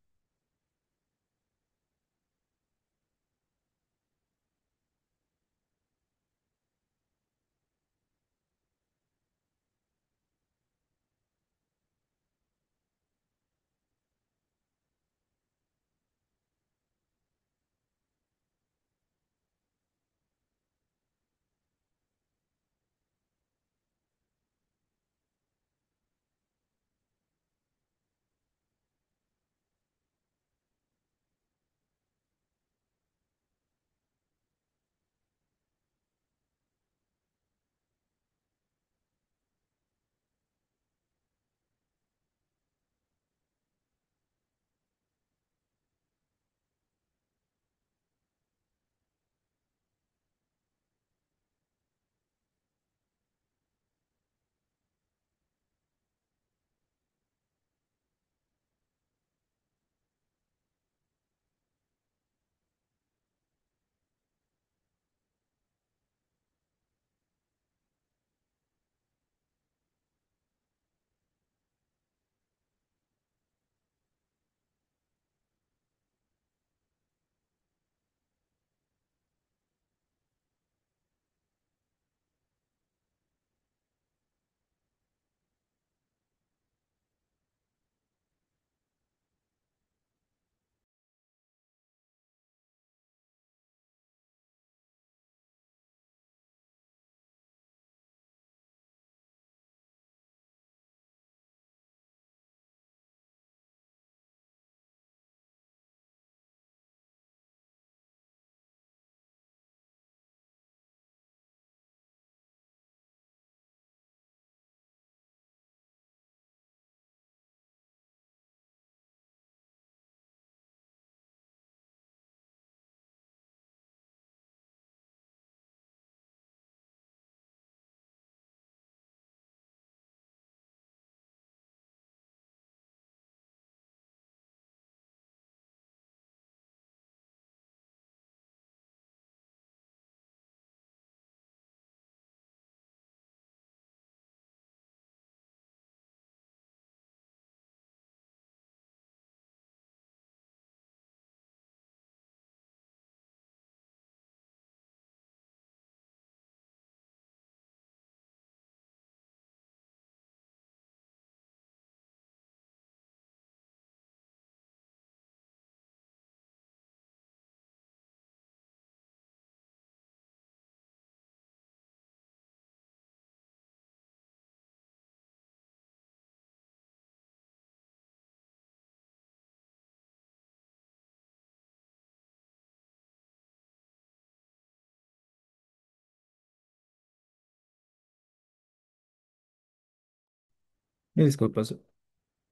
Me disculpas.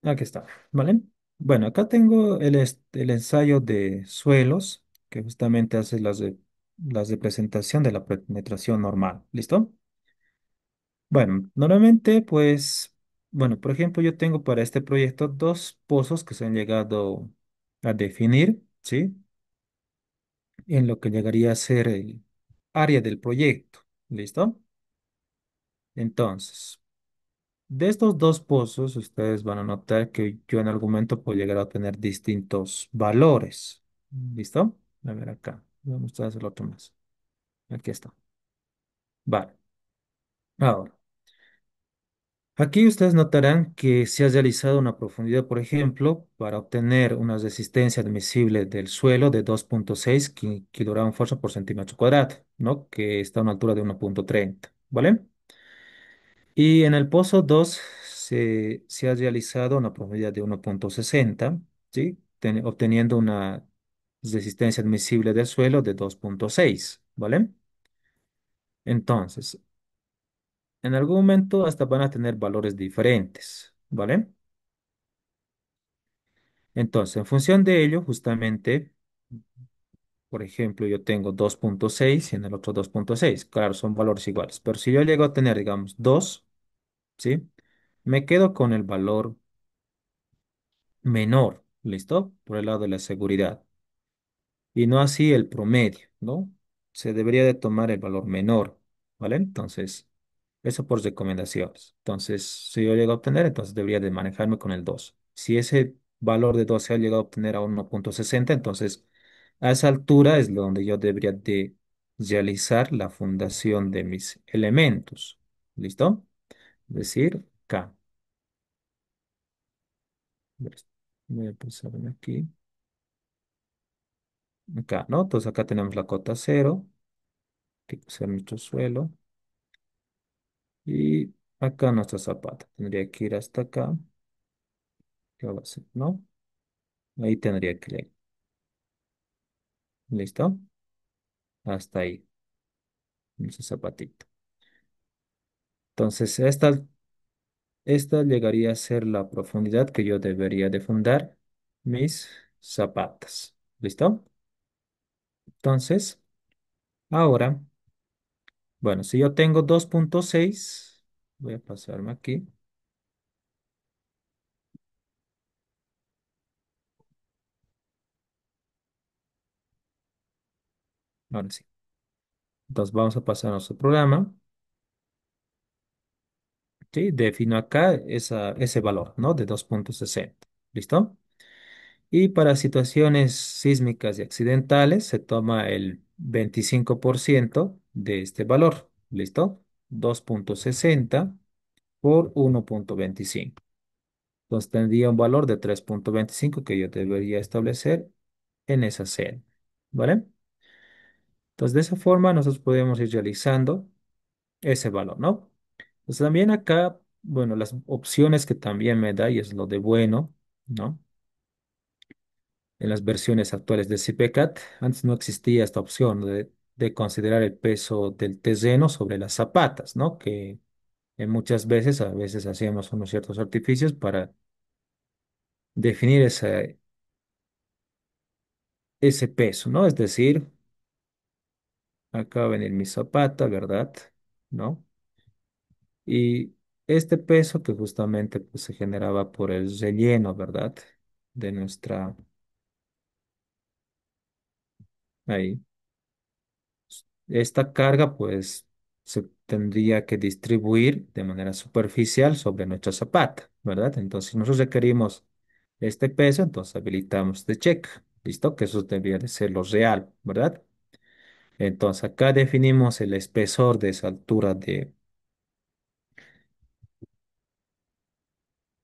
Aquí está, ¿vale? Bueno, acá tengo el ensayo de suelos que justamente hace las de presentación de la penetración normal. ¿Listo? Bueno, normalmente, pues, bueno, por ejemplo, yo tengo para este proyecto dos pozos que se han llegado a definir, ¿sí? En lo que llegaría a ser el área del proyecto. ¿Listo? Entonces, de estos dos pozos, ustedes van a notar que yo en algún momento puedo llegar a tener distintos valores. ¿Listo? A ver acá. Voy a mostrarles el otro más. Aquí está. Vale. Ahora, aquí ustedes notarán que se ha realizado una profundidad, por ejemplo, para obtener una resistencia admisible del suelo de 2,6 kilogramos fuerza por centímetro cuadrado, ¿no? Que está a una altura de 1,30. ¿Vale? Y en el pozo 2 se ha realizado una profundidad de 1,60, ¿sí? Obteniendo una resistencia admisible del suelo de 2,6, ¿vale? Entonces, en algún momento hasta van a tener valores diferentes, ¿vale? Entonces, en función de ello, justamente, por ejemplo, yo tengo 2,6 y en el otro 2,6. Claro, son valores iguales, pero si yo llego a tener, digamos, 2, ¿sí? Me quedo con el valor menor, ¿listo? Por el lado de la seguridad. Y no así el promedio, ¿no? Se debería de tomar el valor menor, ¿vale? Entonces, eso por recomendaciones. Entonces, si yo llego a obtener, entonces debería de manejarme con el 2. Si ese valor de 2 se ha llegado a obtener a 1,60, entonces a esa altura es donde yo debería de realizar la fundación de mis elementos, ¿listo? Es decir, K. Voy a pasarme aquí. Acá, ¿no? Entonces acá tenemos la cota cero, que es nuestro suelo. Y acá nuestra zapata. Tendría que ir hasta acá. ¿Qué va a ser? ¿No? Ahí tendría que ir. ¿Listo? Hasta ahí. Nuestra zapatita. Entonces, esta llegaría a ser la profundidad que yo debería de fundar mis zapatas. ¿Listo? Entonces, ahora, bueno, si yo tengo 2,6, voy a pasarme aquí. Ahora sí. Entonces, vamos a pasar a nuestro programa. ¿Sí? Defino acá ese valor, ¿no? De 2,60. ¿Listo? Y para situaciones sísmicas y accidentales se toma el 25% de este valor. ¿Listo? 2,60 por 1,25. Entonces tendría un valor de 3,25 que yo debería establecer en esa celda. ¿Vale? Entonces de esa forma nosotros podemos ir realizando ese valor, ¿no? Pues también acá, bueno, las opciones que también me da, y es lo de bueno, ¿no? En las versiones actuales de CPCAT, antes no existía esta opción de considerar el peso del terreno sobre las zapatas, ¿no? Que muchas veces, a veces hacíamos unos ciertos artificios para definir ese peso, ¿no? Es decir, acá va a venir mi zapata, ¿verdad? ¿No? Y este peso que justamente pues, se generaba por el relleno, ¿verdad? De nuestra, ahí. Esta carga, pues, se tendría que distribuir de manera superficial sobre nuestra zapata, ¿verdad? Entonces, si nosotros requerimos este peso, entonces habilitamos este check, ¿listo? Que eso debería de ser lo real, ¿verdad? Entonces, acá definimos el espesor de esa altura de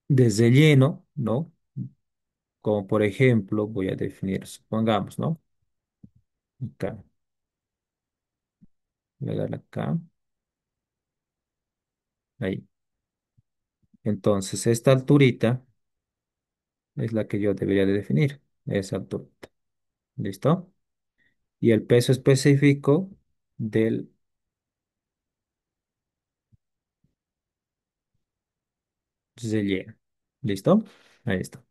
relleno, ¿no? Como por ejemplo, voy a definir, supongamos, ¿no? Acá, voy a darle acá, ahí. Entonces, esta alturita es la que yo debería de definir, esa alturita. ¿Listo? Y el peso específico del relleno. ¿Listo? Ahí está.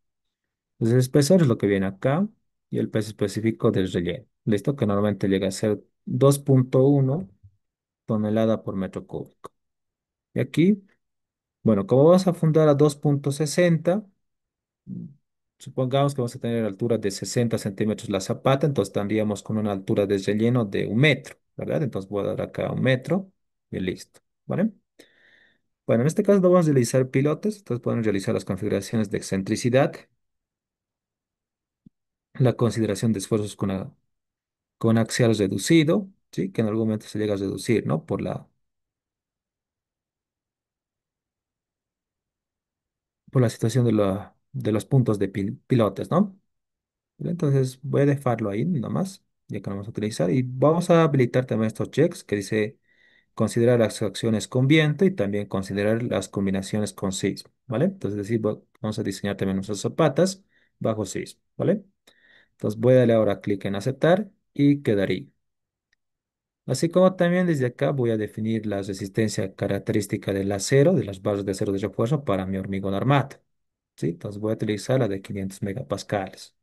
Entonces el espesor es lo que viene acá y el peso específico del relleno. ¿Listo? Que normalmente llega a ser 2,1 tonelada por metro cúbico. Y aquí, bueno, como vas a fundar a 2,60, mm, supongamos que vamos a tener altura de 60 centímetros la zapata, entonces tendríamos con una altura de relleno de 1 metro, ¿verdad? Entonces voy a dar acá 1 metro y listo, ¿vale? Bueno, en este caso no vamos a realizar pilotes, entonces podemos realizar las configuraciones de excentricidad, la consideración de esfuerzos con axial reducido, ¿sí? Que en algún momento se llega a reducir, ¿no? Por la situación de los puntos de pilotes, ¿no? Entonces voy a dejarlo ahí nomás, ya que lo vamos a utilizar. Y vamos a habilitar también estos checks que dice considerar las acciones con viento y también considerar las combinaciones con sismo, ¿vale? Entonces, es decir, vamos a diseñar también nuestras zapatas bajo sismo, ¿vale? Entonces voy a darle ahora clic en aceptar y quedaría. Así como también desde acá voy a definir la resistencia característica del acero, de las barras de acero de refuerzo para mi hormigón armado, ¿sí? Entonces voy a utilizar la de 500 megapascales.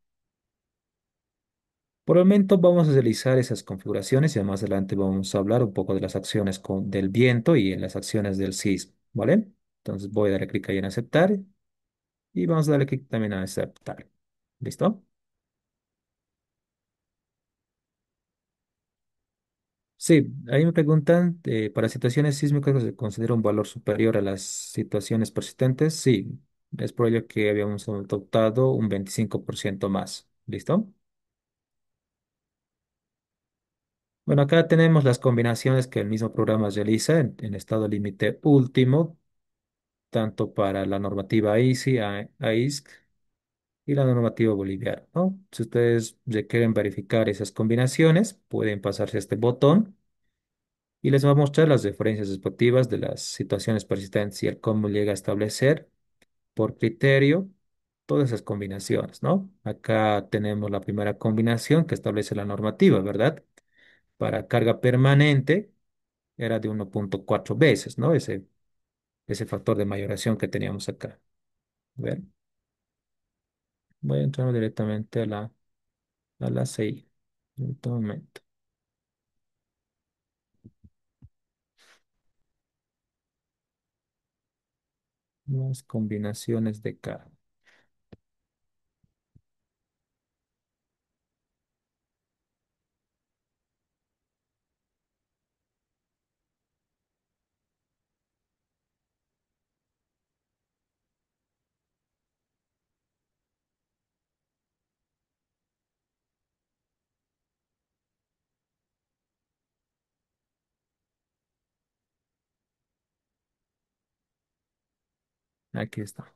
Por el momento vamos a realizar esas configuraciones y más adelante vamos a hablar un poco de las acciones del viento y las acciones del sismo, ¿vale? Entonces voy a darle clic ahí en aceptar y vamos a darle clic también en aceptar. ¿Listo? Sí, ahí me preguntan, ¿para situaciones sísmicas se considera un valor superior a las situaciones persistentes? Sí, es por ello que habíamos adoptado un 25% más. ¿Listo? Bueno, acá tenemos las combinaciones que el mismo programa realiza en estado límite último, tanto para la normativa ICI, AISC y la normativa boliviana, ¿no? Si ustedes quieren verificar esas combinaciones, pueden pasarse a este botón y les va a mostrar las referencias respectivas de las situaciones persistentes y el cómo llega a establecer por criterio todas esas combinaciones, ¿no? Acá tenemos la primera combinación que establece la normativa, ¿verdad? Para carga permanente era de 1,4 veces, ¿no? Ese factor de mayoración que teníamos acá. A ver, voy a entrar directamente a la CI. En este momento. Las combinaciones de carga. Aquí está.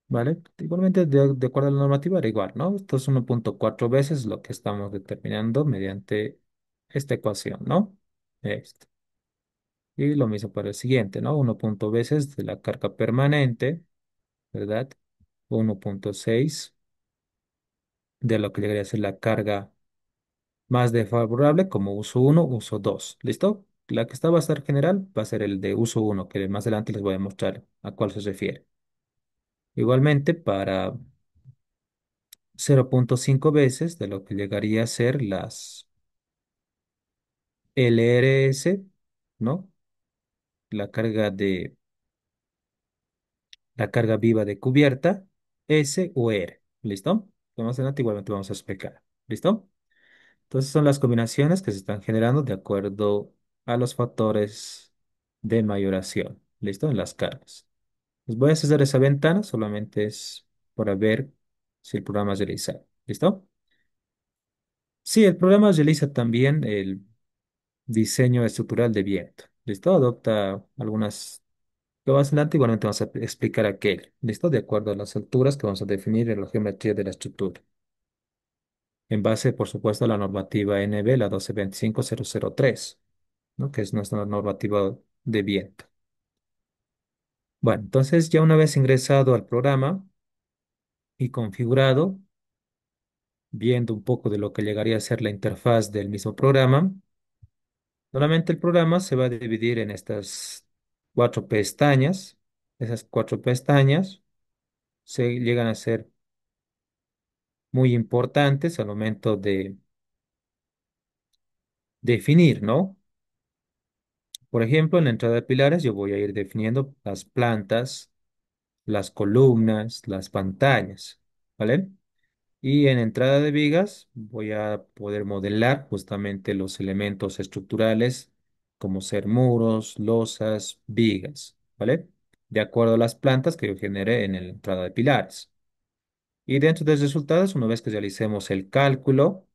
¿Vale? Igualmente, de acuerdo a la normativa, era igual, ¿no? Esto es 1,4 veces lo que estamos determinando mediante esta ecuación, ¿no? Esto. Y lo mismo para el siguiente, ¿no? 1 veces de la carga permanente, ¿verdad? 1,6 de lo que llegaría a ser la carga más desfavorable como uso uno, uso 2. ¿Listo? La que está va a estar general va a ser el de uso uno, que más adelante les voy a mostrar a cuál se refiere. Igualmente, para 0,5 veces de lo que llegaría a ser las LRS, ¿no? La carga la carga viva de cubierta, S o R. ¿Listo? Más adelante igualmente vamos a explicar. ¿Listo? Entonces son las combinaciones que se están generando de acuerdo a los factores de mayoración. ¿Listo? En las cargas. Les voy a cerrar esa ventana, solamente es para ver si el programa es realizado. ¿Listo? Sí, el programa realiza también el diseño estructural de viento. ¿Listo? Adopta algunas que más adelante igualmente vamos a explicar aquel. ¿Listo? De acuerdo a las alturas que vamos a definir en la geometría de la estructura. En base, por supuesto, a la normativa NB, la 1225003, ¿no? Que es nuestra normativa de viento. Bueno, entonces ya una vez ingresado al programa y configurado, viendo un poco de lo que llegaría a ser la interfaz del mismo programa, normalmente el programa se va a dividir en estas cuatro pestañas. Esas cuatro pestañas se llegan a ser muy importantes al momento de definir, ¿no? Por ejemplo, en la entrada de pilares yo voy a ir definiendo las plantas, las columnas, las pantallas, ¿vale? Y en entrada de vigas voy a poder modelar justamente los elementos estructurales como ser muros, losas, vigas, ¿vale? De acuerdo a las plantas que yo genere en la entrada de pilares. Y dentro de los resultados, una vez que realicemos el cálculo,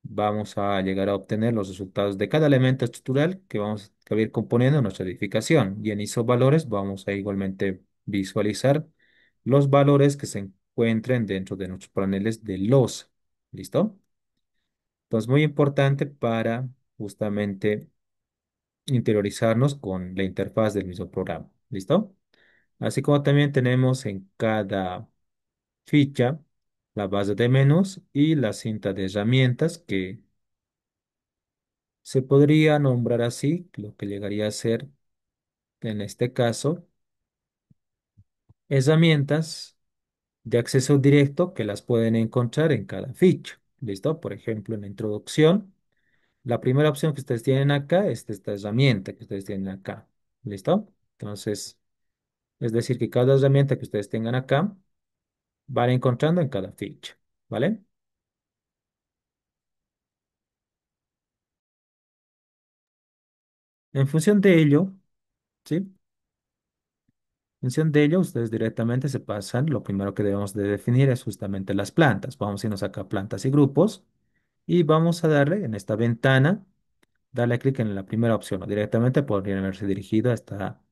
vamos a llegar a obtener los resultados de cada elemento estructural que va a ir componiendo nuestra edificación. Y en isovalores vamos a igualmente visualizar los valores que se encuentren dentro de nuestros paneles de losa. ¿Listo? Entonces, muy importante para justamente interiorizarnos con la interfaz del mismo programa. ¿Listo? Así como también tenemos en cada ficha la base de menús y la cinta de herramientas que se podría nombrar así, lo que llegaría a ser, en este caso, herramientas de acceso directo que las pueden encontrar en cada ficha. ¿Listo? Por ejemplo, en la introducción, la primera opción que ustedes tienen acá es esta herramienta que ustedes tienen acá. ¿Listo? Entonces, es decir, que cada herramienta que ustedes tengan acá van encontrando en cada ficha. ¿Vale? En función de ello, ¿sí? En función de ello, ustedes directamente se pasan. Lo primero que debemos de definir es justamente las plantas. Vamos a irnos acá a plantas y grupos y vamos a darle en esta ventana, darle clic en la primera opción. O directamente podrían haberse dirigido a esta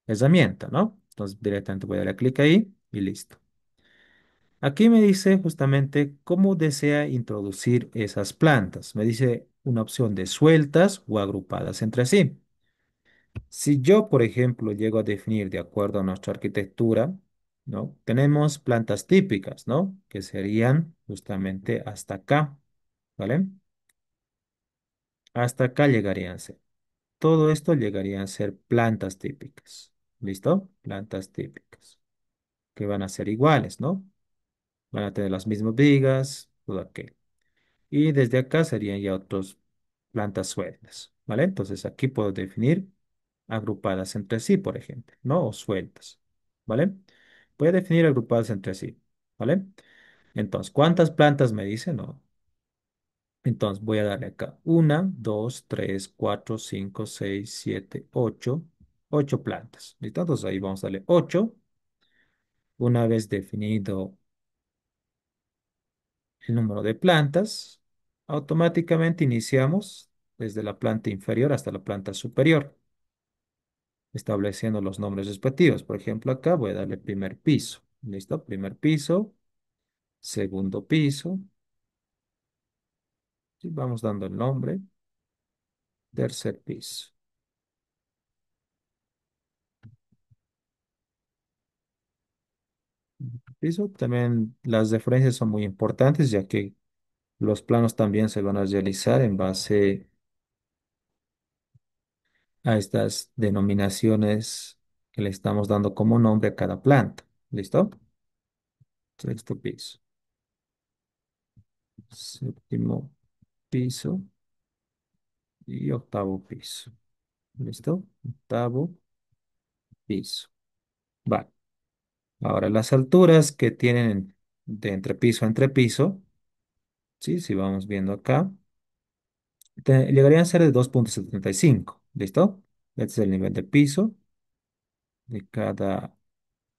herramienta, ¿no? Entonces directamente voy a darle clic ahí y listo. Aquí me dice justamente cómo desea introducir esas plantas. Me dice una opción de sueltas o agrupadas entre sí. Si yo, por ejemplo, llego a definir de acuerdo a nuestra arquitectura, ¿no? Tenemos plantas típicas, ¿no? Que serían justamente hasta acá, ¿vale? Hasta acá llegarían a ser. Todo esto llegarían a ser plantas típicas. ¿Listo? Plantas típicas, que van a ser iguales, ¿no? Van a tener las mismas vigas, todo aquello. Y desde acá serían ya otras plantas sueltas, ¿vale? Entonces aquí puedo definir agrupadas entre sí, por ejemplo, ¿no? O sueltas, ¿vale? Voy a definir agrupadas entre sí, ¿vale? Entonces, ¿cuántas plantas me dice? No. Entonces voy a darle acá una, dos, tres, cuatro, cinco, seis, siete, ocho, ocho plantas. ¿Listo? Entonces ahí vamos a darle ocho. Una vez definido el número de plantas, automáticamente iniciamos desde la planta inferior hasta la planta superior, estableciendo los nombres respectivos. Por ejemplo, acá voy a darle primer piso. ¿Listo? Primer piso, segundo piso. Y vamos dando el nombre. Tercer piso. Piso. También las referencias son muy importantes, ya que los planos también se van a realizar en base a estas denominaciones que le estamos dando como nombre a cada planta. ¿Listo? Sexto piso. Séptimo piso y octavo piso. ¿Listo? Octavo piso. Vale. Ahora las alturas que tienen de entre piso a entre piso, ¿sí? Si vamos viendo acá, llegarían a ser de 2,75. ¿Listo? Este es el nivel de piso de cada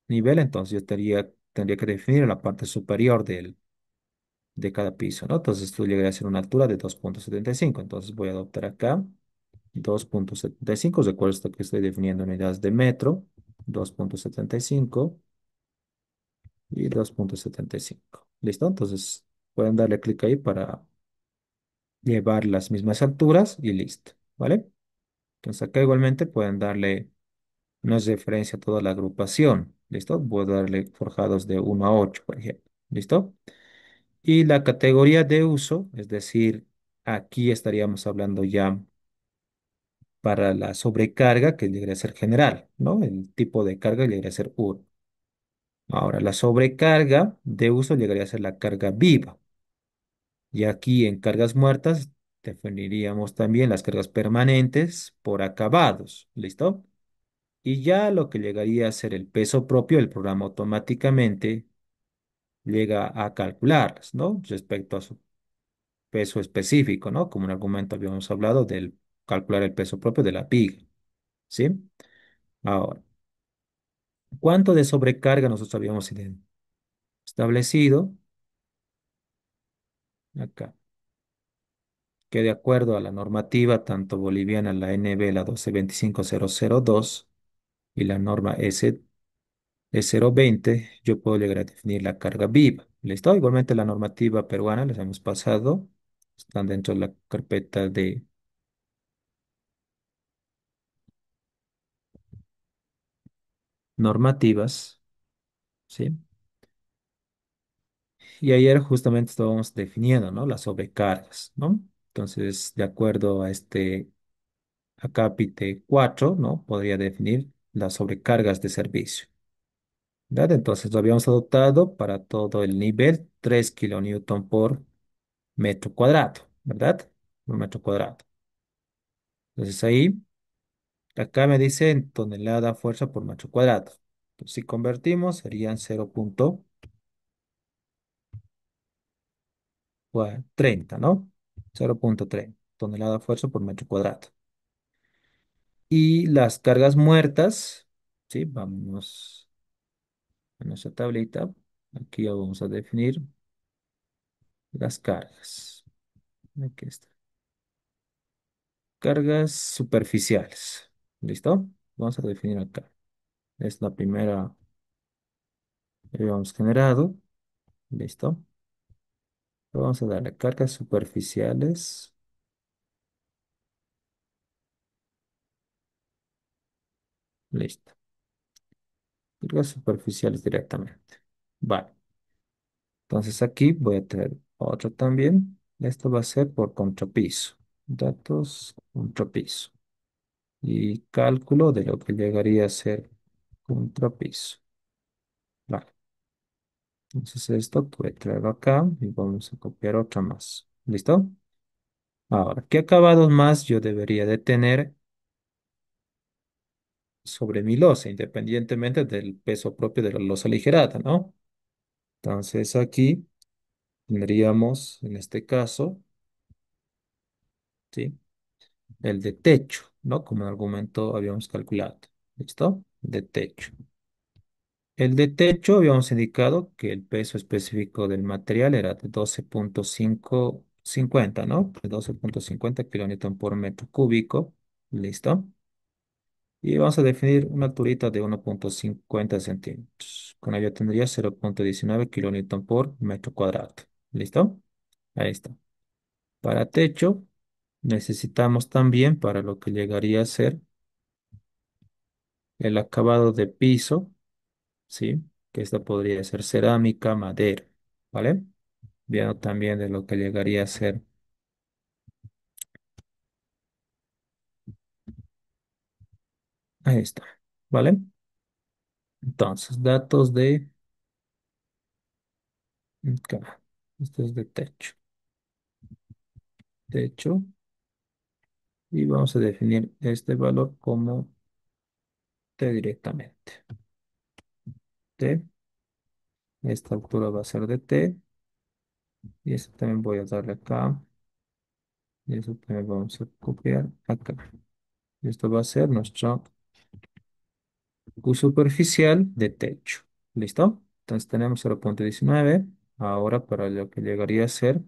nivel, entonces yo tendría que definir la parte superior de cada piso, ¿no? Entonces esto llegaría a ser una altura de 2,75. Entonces voy a adoptar acá 2,75. Recuerdo esto que estoy definiendo unidades de metro. 2,75 y 2,75. ¿Listo? Entonces pueden darle clic ahí para llevar las mismas alturas y listo. ¿Vale? Entonces acá igualmente pueden darle una referencia a toda la agrupación. ¿Listo? Voy a darle forjados de 1 a 8, por ejemplo. ¿Listo? Y la categoría de uso, es decir, aquí estaríamos hablando ya para la sobrecarga, que debería ser general, ¿no? El tipo de carga debería ser 1. Ahora, la sobrecarga de uso llegaría a ser la carga viva. Y aquí en cargas muertas definiríamos también las cargas permanentes por acabados. ¿Listo? Y ya lo que llegaría a ser el peso propio, el programa automáticamente llega a calcularlas, ¿no? Respecto a su peso específico, ¿no? Como un argumento habíamos hablado del calcular el peso propio de la piga, ¿sí? Ahora, ¿cuánto de sobrecarga nosotros habíamos establecido acá? Que de acuerdo a la normativa, tanto boliviana, la NB, la 1225002 y la norma E020, yo puedo llegar a definir la carga viva. ¿Listo? Igualmente la normativa peruana, les hemos pasado, están dentro de la carpeta de normativas, ¿sí? Y ayer justamente estábamos definiendo, ¿no? Las sobrecargas, ¿no? Entonces, de acuerdo a este acápite 4, ¿no? Podría definir las sobrecargas de servicio. ¿Verdad? Entonces lo habíamos adoptado para todo el nivel 3 kilonewton por metro cuadrado, ¿verdad? Por metro cuadrado. Entonces ahí, acá me dice en tonelada fuerza por metro cuadrado. Entonces, si convertimos serían 0,30, ¿no? 0,30 tonelada fuerza por metro cuadrado. Y las cargas muertas, ¿sí? Vamos a nuestra tablita. Aquí ya vamos a definir las cargas. Aquí está. Cargas superficiales. ¿Listo? Vamos a definir acá. Es la primera que habíamos generado. ¿Listo? Vamos a darle cargas superficiales. Listo. Cargas superficiales directamente. Vale. Entonces aquí voy a traer otro también. Esto va a ser por contrapiso. Datos contrapiso. Y cálculo de lo que llegaría a ser contrapiso. Vale. Entonces esto voy a traerlo acá y vamos a copiar otra más. ¿Listo? Ahora, ¿qué acabados más yo debería de tener sobre mi losa, independientemente del peso propio de la losa aligerada, ¿no? Entonces aquí tendríamos, en este caso, ¿sí? El de techo, ¿no? Como argumento habíamos calculado. ¿Listo? De techo. El de techo habíamos indicado que el peso específico del material era de 12,550, ¿no? De 12,50 kilonewton por metro cúbico. ¿Listo? Y vamos a definir una alturita de 1,50 centímetros. Con ello tendría 0,19 kilonewton por metro cuadrado. ¿Listo? Ahí está. Para techo, necesitamos también para lo que llegaría a ser el acabado de piso, ¿sí? Que esta podría ser cerámica, madera, ¿vale? Viendo también de lo que llegaría a ser, ahí está, ¿vale? Entonces, datos de, acá, esto es de techo, techo, y vamos a definir este valor como T directamente. T, esta altura va a ser de T, y esto también voy a darle acá, y eso también vamos a copiar acá. Y esto va a ser nuestro Q superficial de techo. ¿Listo? Entonces tenemos 0,19. Ahora para lo que llegaría a ser,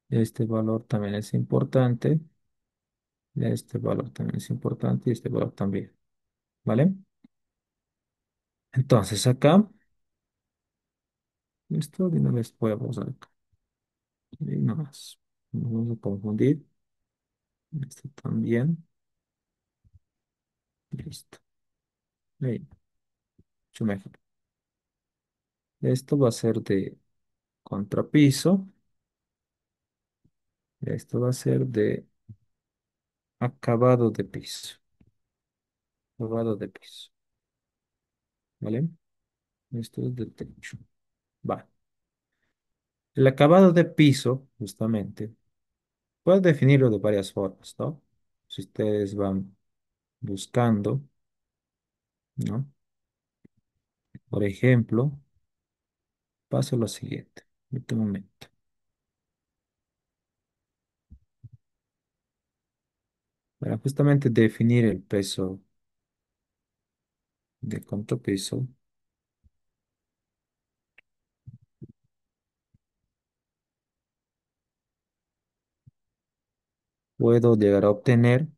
este valor también es importante, este valor también es importante y este valor también. ¿Vale? Entonces acá, esto de una vez voy a pausar acá. Y no más. No vamos a confundir. Esto también. Listo. Ahí, mucho mejor. Esto va a ser de contrapiso. Esto va a ser de acabado de piso. Acabado de piso. ¿Vale? Esto es de techo. Va. El acabado de piso, justamente, puedes definirlo de varias formas, ¿no? Si ustedes van buscando, ¿no? Por ejemplo, paso lo siguiente. En este momento. Para justamente definir el peso de contrapeso, puedo llegar a obtener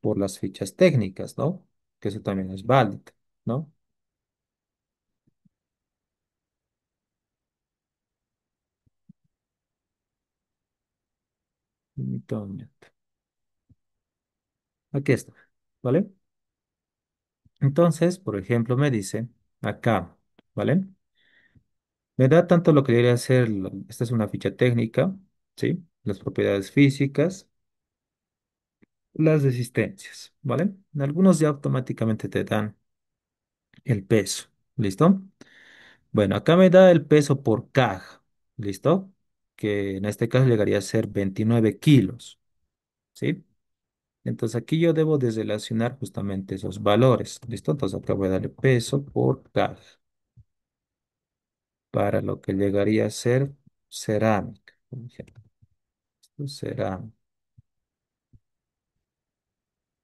por las fichas técnicas, ¿no? Que eso también es válido, ¿no? Entonces, aquí está, ¿vale? Entonces, por ejemplo, me dice acá, ¿vale? Me da tanto lo que debería ser, esta es una ficha técnica, ¿sí? Las propiedades físicas, las resistencias, ¿vale? Algunos ya automáticamente te dan el peso, ¿listo? Bueno, acá me da el peso por caja, ¿listo? Que en este caso llegaría a ser 29 kilos, ¿sí? Entonces aquí yo debo de relacionar justamente esos valores, ¿listo? Entonces acá voy a darle peso por caja para lo que llegaría a ser cerámica, por ejemplo. Esto es cerámica,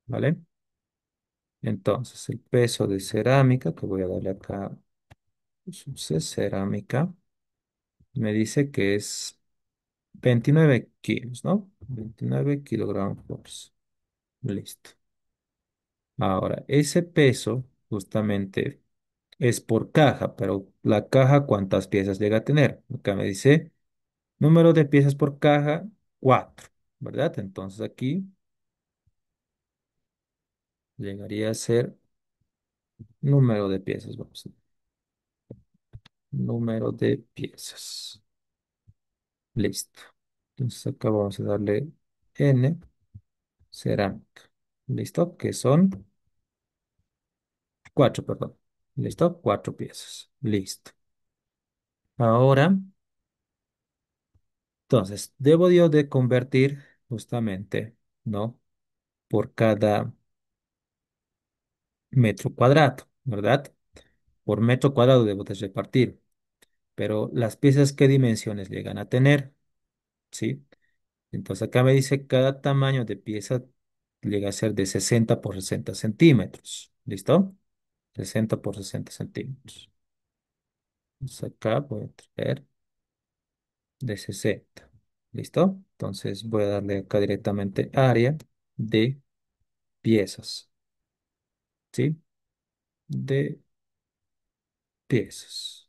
¿vale? Entonces el peso de cerámica, que voy a darle acá, cerámica, me dice que es 29 kilos, ¿no? 29 kilogramos por... Listo. Ahora, ese peso justamente es por caja, pero la caja, ¿cuántas piezas llega a tener? Acá me dice número de piezas por caja, 4, ¿verdad? Entonces aquí llegaría a ser número de piezas, vamos a ver, número de piezas. Listo. Entonces acá vamos a darle N cerámica. ¿Listo? Que son 4, perdón. ¿Listo? 4 piezas. Listo. Ahora, entonces, debo yo de convertir justamente, ¿no? Por cada metro cuadrado, ¿verdad? Por metro cuadrado debo de repartir. Pero las piezas, ¿qué dimensiones llegan a tener? ¿Sí? Entonces acá me dice cada tamaño de pieza llega a ser de 60 por 60 centímetros. ¿Listo? 60 por 60 centímetros. Entonces acá voy a traer de 60. ¿Listo? Entonces voy a darle acá directamente área de piezas. ¿Sí? De piezas.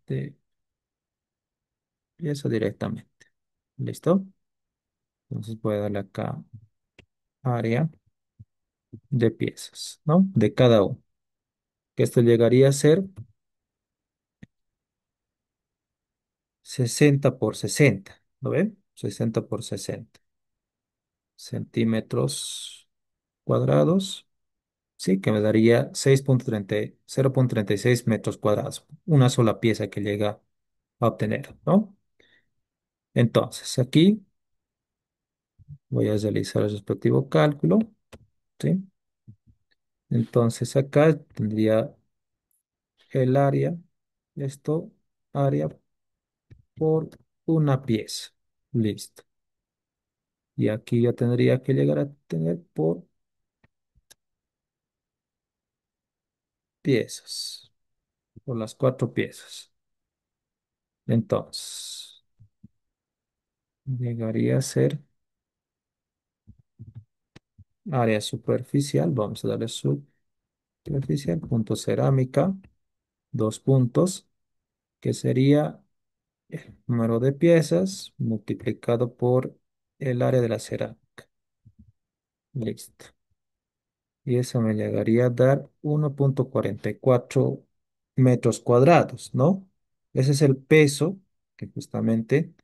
De pieza directamente. ¿Listo? Entonces voy a darle acá área de piezas, ¿no? De cada uno. Que esto llegaría a ser 60 por 60. ¿Lo ven? 60 por 60 centímetros cuadrados. Sí, que me daría 0,36 metros cuadrados. Una sola pieza que llega a obtener, ¿no? Entonces, aquí voy a realizar el respectivo cálculo, ¿sí? Entonces, acá tendría el área, esto, área por una pieza. Listo. Y aquí yo tendría que llegar a tener por piezas, por las 4 piezas. Entonces, llegaría a ser área superficial. Vamos a darle superficial, punto cerámica, 2 puntos, que sería el número de piezas multiplicado por el área de la cerámica. Listo. Y eso me llegaría a dar 1,44 metros cuadrados, ¿no? Ese es el peso que justamente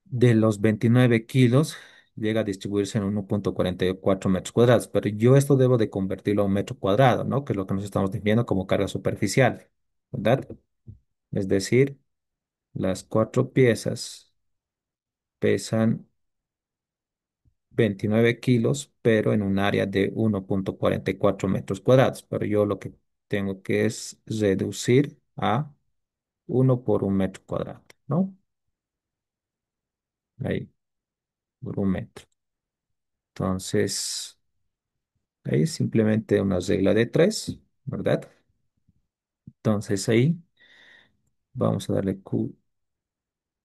de los 29 kilos llega a distribuirse en 1,44 metros cuadrados. Pero yo esto debo de convertirlo a un metro cuadrado, ¿no? Que es lo que nos estamos definiendo como carga superficial, ¿verdad? Es decir, las cuatro piezas pesan 29 kilos, pero en un área de 1,44 metros cuadrados. Pero yo lo que tengo que es reducir a 1 por 1 metro cuadrado, ¿no? Ahí, por 1 metro. Entonces, ahí simplemente una regla de tres, ¿verdad? Entonces ahí vamos a darle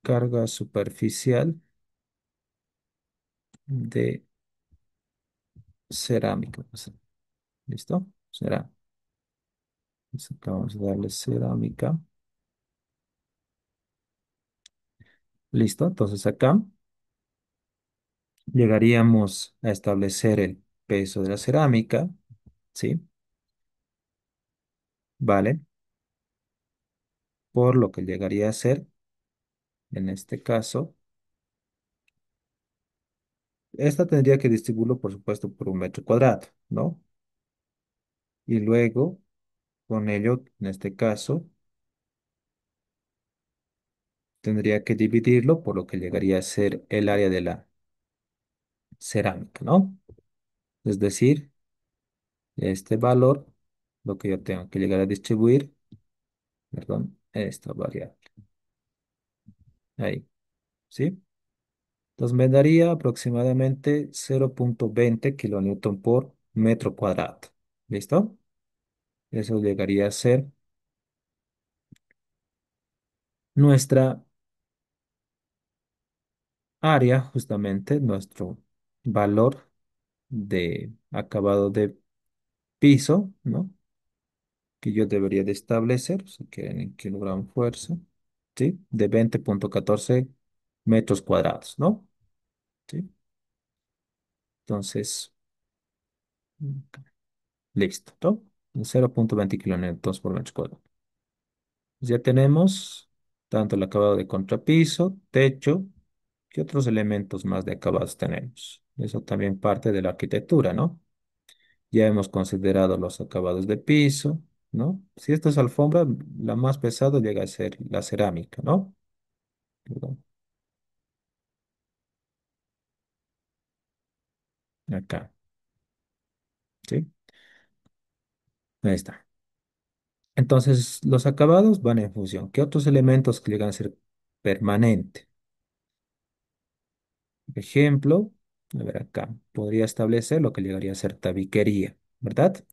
carga superficial de cerámica. Pues, ¿listo? Será. Entonces, acá vamos a darle cerámica. Listo. Entonces acá llegaríamos a establecer el peso de la cerámica, ¿sí? Vale. Por lo que llegaría a ser, en este caso, esta tendría que distribuirlo, por supuesto, por 1 metro cuadrado, ¿no? Y luego, con ello, en este caso, tendría que dividirlo por lo que llegaría a ser el área de la cerámica, ¿no? Es decir, este valor, lo que yo tengo que llegar a distribuir, perdón, esta variable, ahí, ¿sí? Entonces me daría aproximadamente 0,20 kilonewton por metro cuadrado. ¿Listo? Eso llegaría a ser nuestra área, justamente, nuestro valor de acabado de piso, ¿no? Que yo debería de establecer, si quieren en kilogramo fuerza, ¿sí? De 20,14 metros cuadrados, ¿no? ¿Sí? Entonces, listo, ¿no? 0,20 kilonewtons por metro cuadrado. Ya tenemos tanto el acabado de contrapiso, techo, ¿qué otros elementos más de acabados tenemos? Eso también parte de la arquitectura, ¿no? Ya hemos considerado los acabados de piso, ¿no? Si esta es alfombra, la más pesada llega a ser la cerámica, ¿no? Perdón, acá, ¿sí? Ahí está. Entonces, los acabados van en función. ¿Qué otros elementos que llegan a ser permanentes? Por ejemplo, a ver acá, podría establecer lo que llegaría a ser tabiquería, ¿verdad?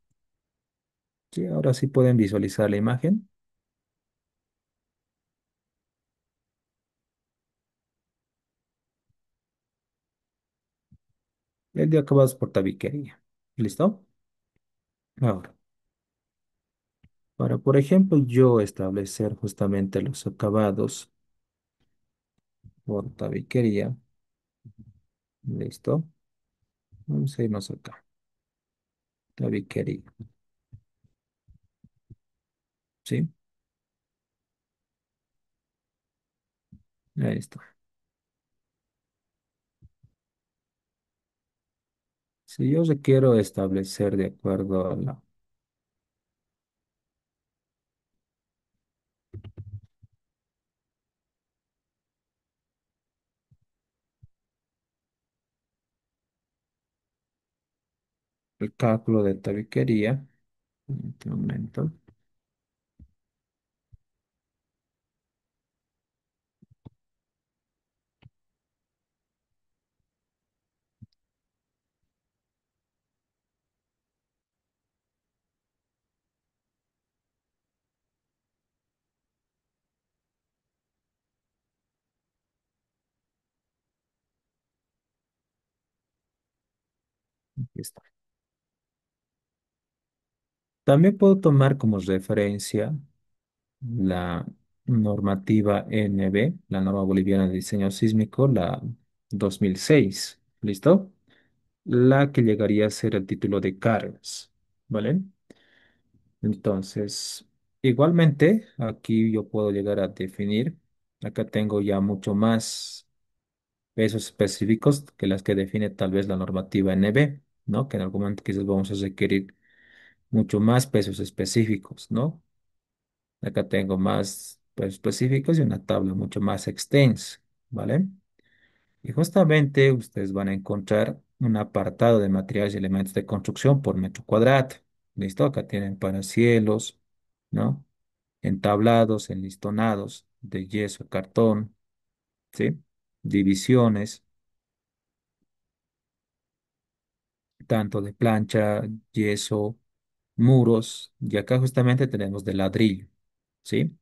Sí, ahora sí pueden visualizar la imagen. El de acabados por tabiquería. ¿Listo? Ahora, para, por ejemplo, yo establecer justamente los acabados por tabiquería. ¿Listo? Vamos a irnos acá. Tabiquería. ¿Sí? Ahí está. Si yo requiero establecer de acuerdo a el cálculo de tabiquería, en este momento, aquí está. También puedo tomar como referencia la normativa NB, la norma boliviana de diseño sísmico, la 2006. ¿Listo? La que llegaría a ser el título de cargas. ¿Vale? Entonces, Igualmente, aquí yo puedo llegar a definir, acá tengo ya mucho más pesos específicos que las que define tal vez la normativa NB, ¿no? Que en algún momento quizás vamos a requerir mucho más pesos específicos, ¿no? Acá tengo más pesos específicos y una tabla mucho más extensa, ¿vale? Y justamente ustedes van a encontrar un apartado de materiales y elementos de construcción por metro cuadrado. ¿Listo? Acá tienen para cielos, ¿no? Entablados, enlistonados, de yeso, cartón, ¿sí? Divisiones, tanto de plancha, yeso, muros, y acá justamente tenemos de ladrillo, ¿sí?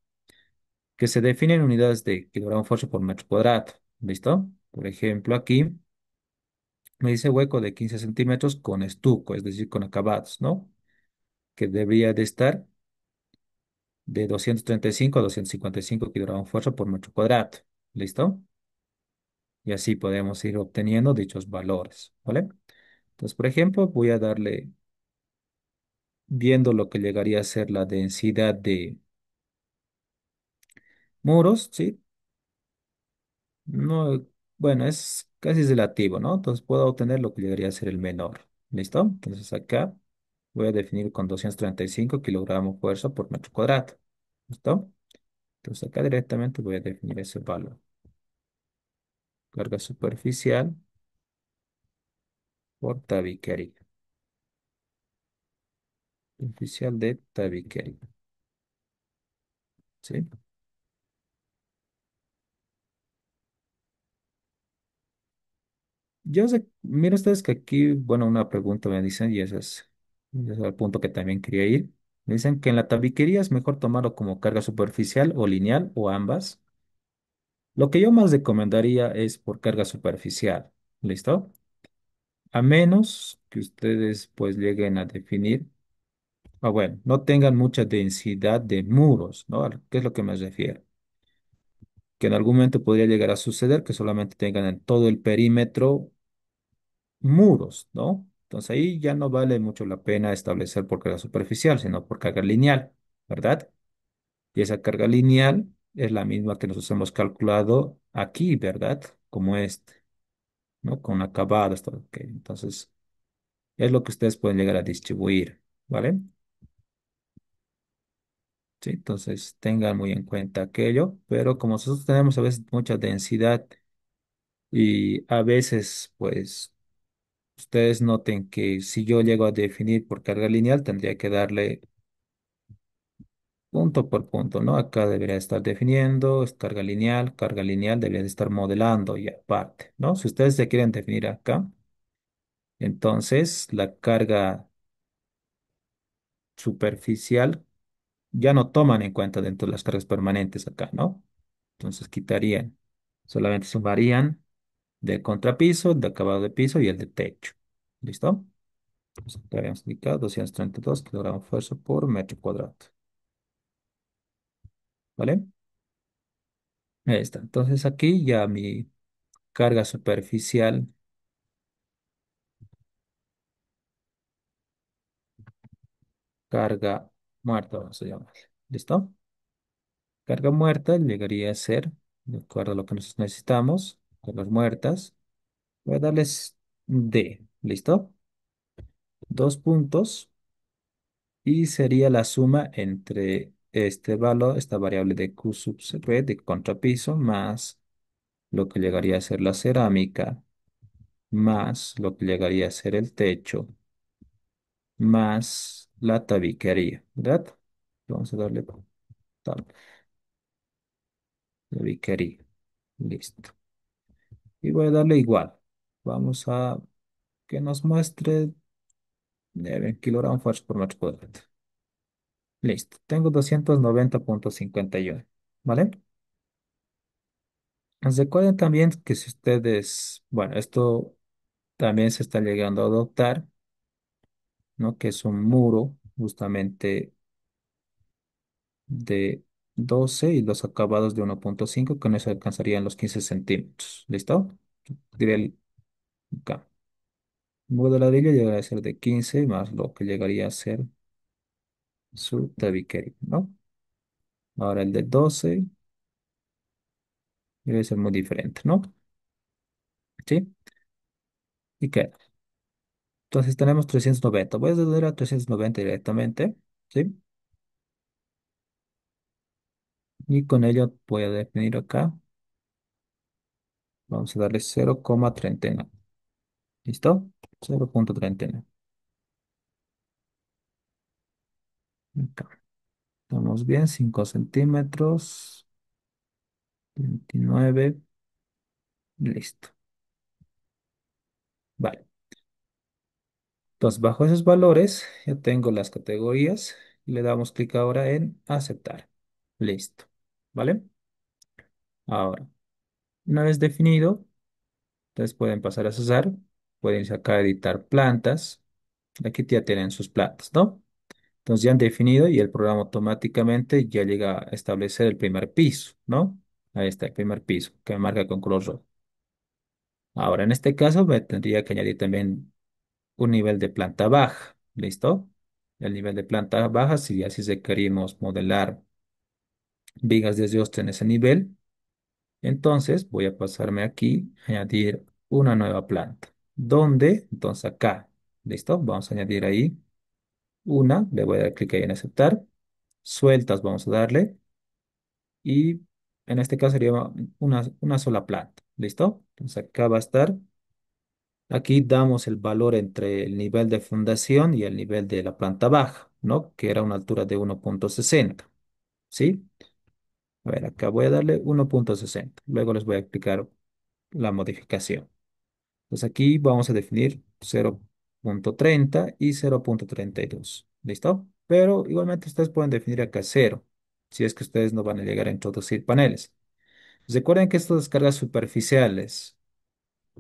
Que se definen unidades de kilogramo fuerza por metro cuadrado. ¿Listo? Por ejemplo, aquí me dice hueco de 15 centímetros con estuco, es decir, con acabados, ¿no? Que debería de estar de 235 a 255 kilogramos fuerza por metro cuadrado. ¿Listo? Y así podemos ir obteniendo dichos valores, ¿vale? Entonces, por ejemplo, voy a darle, viendo lo que llegaría a ser la densidad de muros, ¿sí? No, bueno, es casi relativo, ¿no? Entonces puedo obtener lo que llegaría a ser el menor. ¿Listo? Entonces acá voy a definir con 235 kilogramos fuerza por metro cuadrado. ¿Listo? Entonces acá directamente voy a definir ese valor. Carga superficial por tabiquería. Superficial de tabiquería. ¿Sí? Yo sé, mira ustedes que aquí, bueno, una pregunta me dicen, y ese es el punto que también quería ir. Me dicen que en la tabiquería es mejor tomarlo como carga superficial o lineal o ambas. Lo que yo más recomendaría es por carga superficial. ¿Listo? A menos que ustedes pues lleguen a definir, o bueno, no tengan mucha densidad de muros, ¿no? ¿A ¿Qué es lo que me refiero? Que en algún momento podría llegar a suceder que solamente tengan en todo el perímetro muros, ¿no? Entonces ahí ya no vale mucho la pena establecer por carga superficial, sino por carga lineal, ¿verdad? Y esa carga lineal es la misma que nosotros hemos calculado aquí, ¿verdad? Como este, ¿no? Con acabados, todo. Ok. Entonces, es lo que ustedes pueden llegar a distribuir, ¿vale? Sí, entonces tengan muy en cuenta aquello, pero como nosotros tenemos a veces mucha densidad y a veces, pues, ustedes noten que si yo llego a definir por carga lineal, tendría que darle punto por punto, ¿no? Acá debería estar definiendo, es carga lineal debería de estar modelando y aparte, ¿no? Si ustedes se quieren definir acá, entonces la carga superficial ya no toman en cuenta dentro de las cargas permanentes acá, ¿no? Entonces quitarían, solamente sumarían del contrapiso, de acabado de piso y el de techo. ¿Listo? Entonces, acá habíamos indicado 232 kilogramos fuerza por metro cuadrado. ¿Vale? Ahí está. Entonces aquí ya mi carga superficial, carga muerta, vamos a llamarle. ¿Listo? Carga muerta llegaría a ser, de acuerdo a lo que nosotros necesitamos, cargas muertas. Voy a darles D. ¿Listo? Dos puntos y sería la suma entre este valor, esta variable de Q sub C de contrapiso, más lo que llegaría a ser la cerámica, más lo que llegaría a ser el techo, más la tabiquería, ¿verdad? Vamos a darle tal, tabiquería. Listo. Y voy a darle igual. Vamos a que nos muestre 9 kilogramos fuerza por metro cuadrado. Listo. Tengo 290,51. ¿Vale? Recuerden también que si ustedes, bueno, esto también se está llegando a adoptar, ¿no? Que es un muro justamente de 12 y los acabados de 1,5 que no se alcanzarían los 15 centímetros. ¿Listo? Diré acá. El muro de ladrillo llegaría a ser de 15 más lo que llegaría a ser su tabiquería, ¿no? Ahora el de 12 debe ser muy diferente, ¿no? ¿Sí? ¿Y qué? Entonces tenemos 390. Voy a darle a 390 directamente, ¿sí? Y con ello voy a definir acá. Vamos a darle 0,39. ¿Listo? 0,39. Acá. Estamos bien, 5 centímetros, 29. Listo. Vale. Entonces, bajo esos valores, ya tengo las categorías y le damos clic ahora en aceptar. Listo. ¿Vale? Ahora, una vez definido, entonces pueden pasar a cesar, pueden irse acá a editar plantas. Aquí ya tienen sus plantas, ¿no? Entonces ya han definido y el programa automáticamente ya llega a establecer el primer piso, ¿no? Ahí está el primer piso que me marca con color rojo. Ahora, en este caso, me tendría que añadir también un nivel de planta baja. ¿Listo? El nivel de planta baja, si así se queremos modelar vigas desde hostia en ese nivel, entonces voy a pasarme aquí, añadir una nueva planta. ¿Dónde? Entonces acá. ¿Listo? Vamos a añadir ahí una, le voy a dar clic ahí en aceptar. Sueltas vamos a darle y en este caso sería una sola planta. ¿Listo? Entonces acá va a estar. Aquí damos el valor entre el nivel de fundación y el nivel de la planta baja, ¿no? Que era una altura de 1,60. ¿Sí? A ver, acá voy a darle 1,60. Luego les voy a explicar la modificación. Entonces aquí vamos a definir 0,30 y 0,32. ¿Listo? Pero igualmente ustedes pueden definir acá 0, si es que ustedes no van a llegar a introducir paneles. Recuerden que estas descargas superficiales,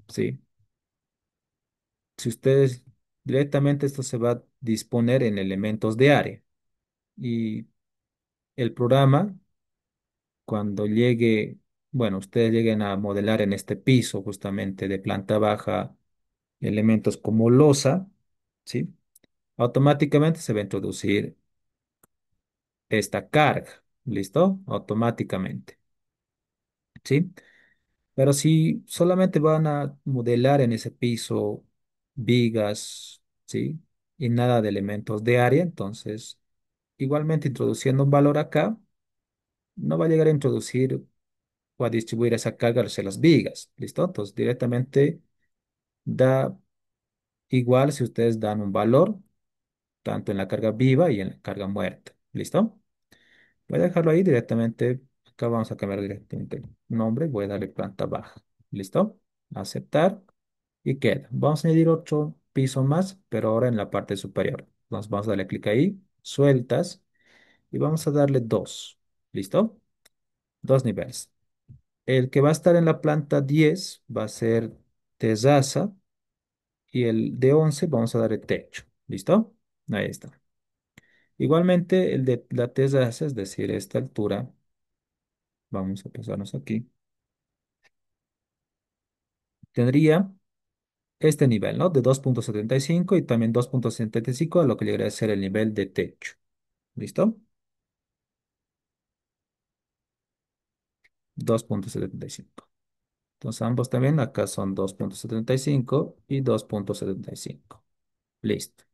¿sí? Si ustedes directamente esto se va a disponer en elementos de área y el programa cuando llegue, bueno, ustedes lleguen a modelar en este piso justamente de planta baja elementos como losa, ¿sí? Automáticamente se va a introducir esta carga, ¿listo? Automáticamente, ¿sí? Pero si solamente van a modelar en ese piso vigas, ¿sí? Y nada de elementos de área, entonces igualmente introduciendo un valor acá, no va a llegar a introducir o a distribuir esa carga hacia las vigas, ¿listo? Entonces directamente da igual si ustedes dan un valor, tanto en la carga viva y en la carga muerta, ¿listo? Voy a dejarlo ahí directamente, acá vamos a cambiar directamente el nombre, voy a darle planta baja, ¿listo? Aceptar y queda. Vamos a añadir otro piso más, pero ahora en la parte superior. Entonces vamos a darle clic ahí, sueltas, y vamos a darle dos, ¿listo? Dos niveles. El que va a estar en la planta 10 va a ser terraza y el de 11 vamos a darle techo. ¿Listo? Ahí está. Igualmente el de la terraza, es decir, esta altura, vamos a pasarnos aquí, tendría este nivel, ¿no? De 2,75 y también 2,75 a lo que llegaría a ser el nivel de techo. ¿Listo? 2,75. Entonces ambos también acá son 2,75 y 2,75. Listo.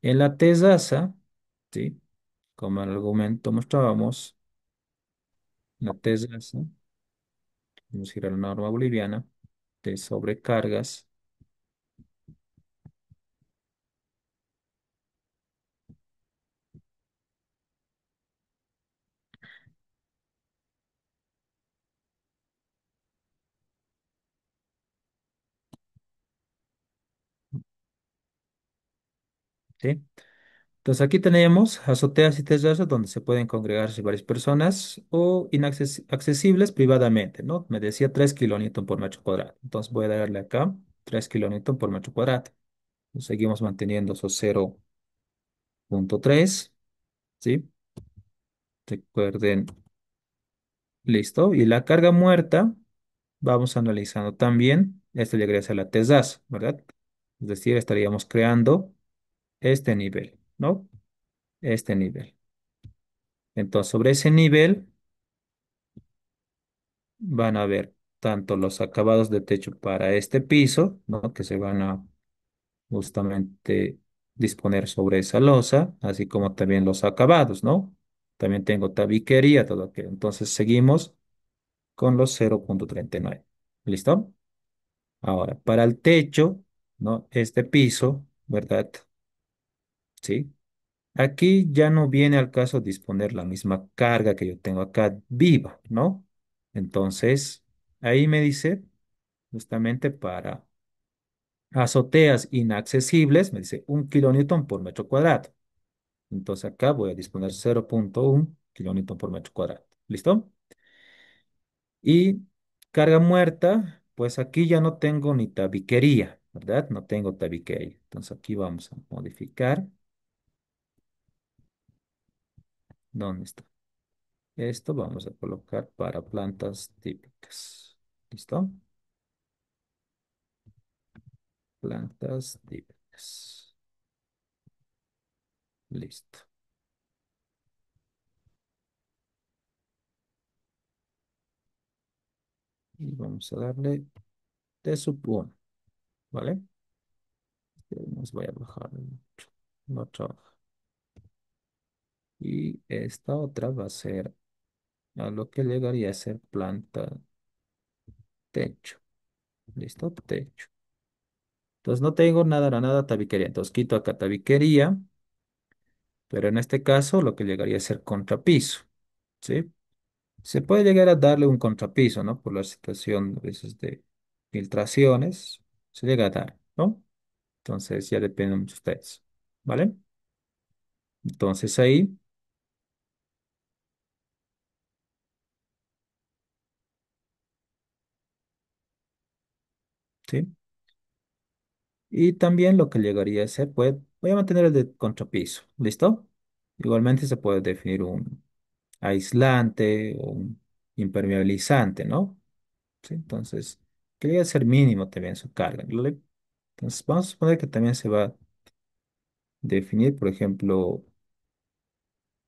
En la terraza, ¿sí? Como en el argumento mostrábamos, la terraza, vamos a ir a la norma boliviana de sobrecargas, ¿sí? Entonces aquí tenemos azoteas y terrazas donde se pueden congregarse varias personas o inaccesibles privadamente, ¿no? Me decía 3 kilonewton por metro cuadrado. Entonces voy a darle acá 3 kilonewton por metro cuadrado. Seguimos manteniendo esos 0,3, ¿sí? Recuerden, listo. Y la carga muerta, vamos analizando también. Esto llegaría a ser la tesaza, ¿verdad? Es decir, estaríamos creando este nivel, ¿no? Este nivel. Entonces, sobre ese nivel van a ver tanto los acabados de techo para este piso, ¿no? Que se van a justamente disponer sobre esa losa, así como también los acabados, ¿no? También tengo tabiquería, todo aquello. Entonces, seguimos con los 0,39. ¿Listo? Ahora, para el techo, ¿no? Este piso, ¿verdad? Sí. Aquí ya no viene al caso disponer la misma carga que yo tengo acá viva, ¿no? Entonces, ahí me dice, justamente para azoteas inaccesibles, me dice 1 kilonewton por metro cuadrado. Entonces acá voy a disponer 0,1 kilonewton por metro cuadrado. ¿Listo? Y carga muerta, pues aquí ya no tengo ni tabiquería, ¿verdad? No tengo tabiquería. Entonces aquí vamos a modificar. ¿Dónde está? Esto vamos a colocar para plantas típicas. ¿Listo? Plantas típicas. Listo. Y vamos a darle de sub 1, ¿vale? Nos voy a bajar la otra hoja. Y esta otra va a ser a lo que llegaría a ser planta techo. ¿Listo? Techo. Entonces no tengo nada tabiquería. Entonces quito acá tabiquería, pero en este caso lo que llegaría a ser contrapiso. ¿Sí? Se puede llegar a darle un contrapiso, ¿no? Por la situación a veces de filtraciones. Se llega a dar, ¿no? Entonces ya dependen de ustedes. ¿Vale? Entonces ahí, ¿sí? Y también lo que llegaría a ser, pues, voy a mantener el de contrapiso. ¿Listo? Igualmente se puede definir un aislante o un impermeabilizante, ¿no? Sí, entonces, que llegue a ser mínimo también su carga. Entonces, vamos a suponer que también se va a definir, por ejemplo,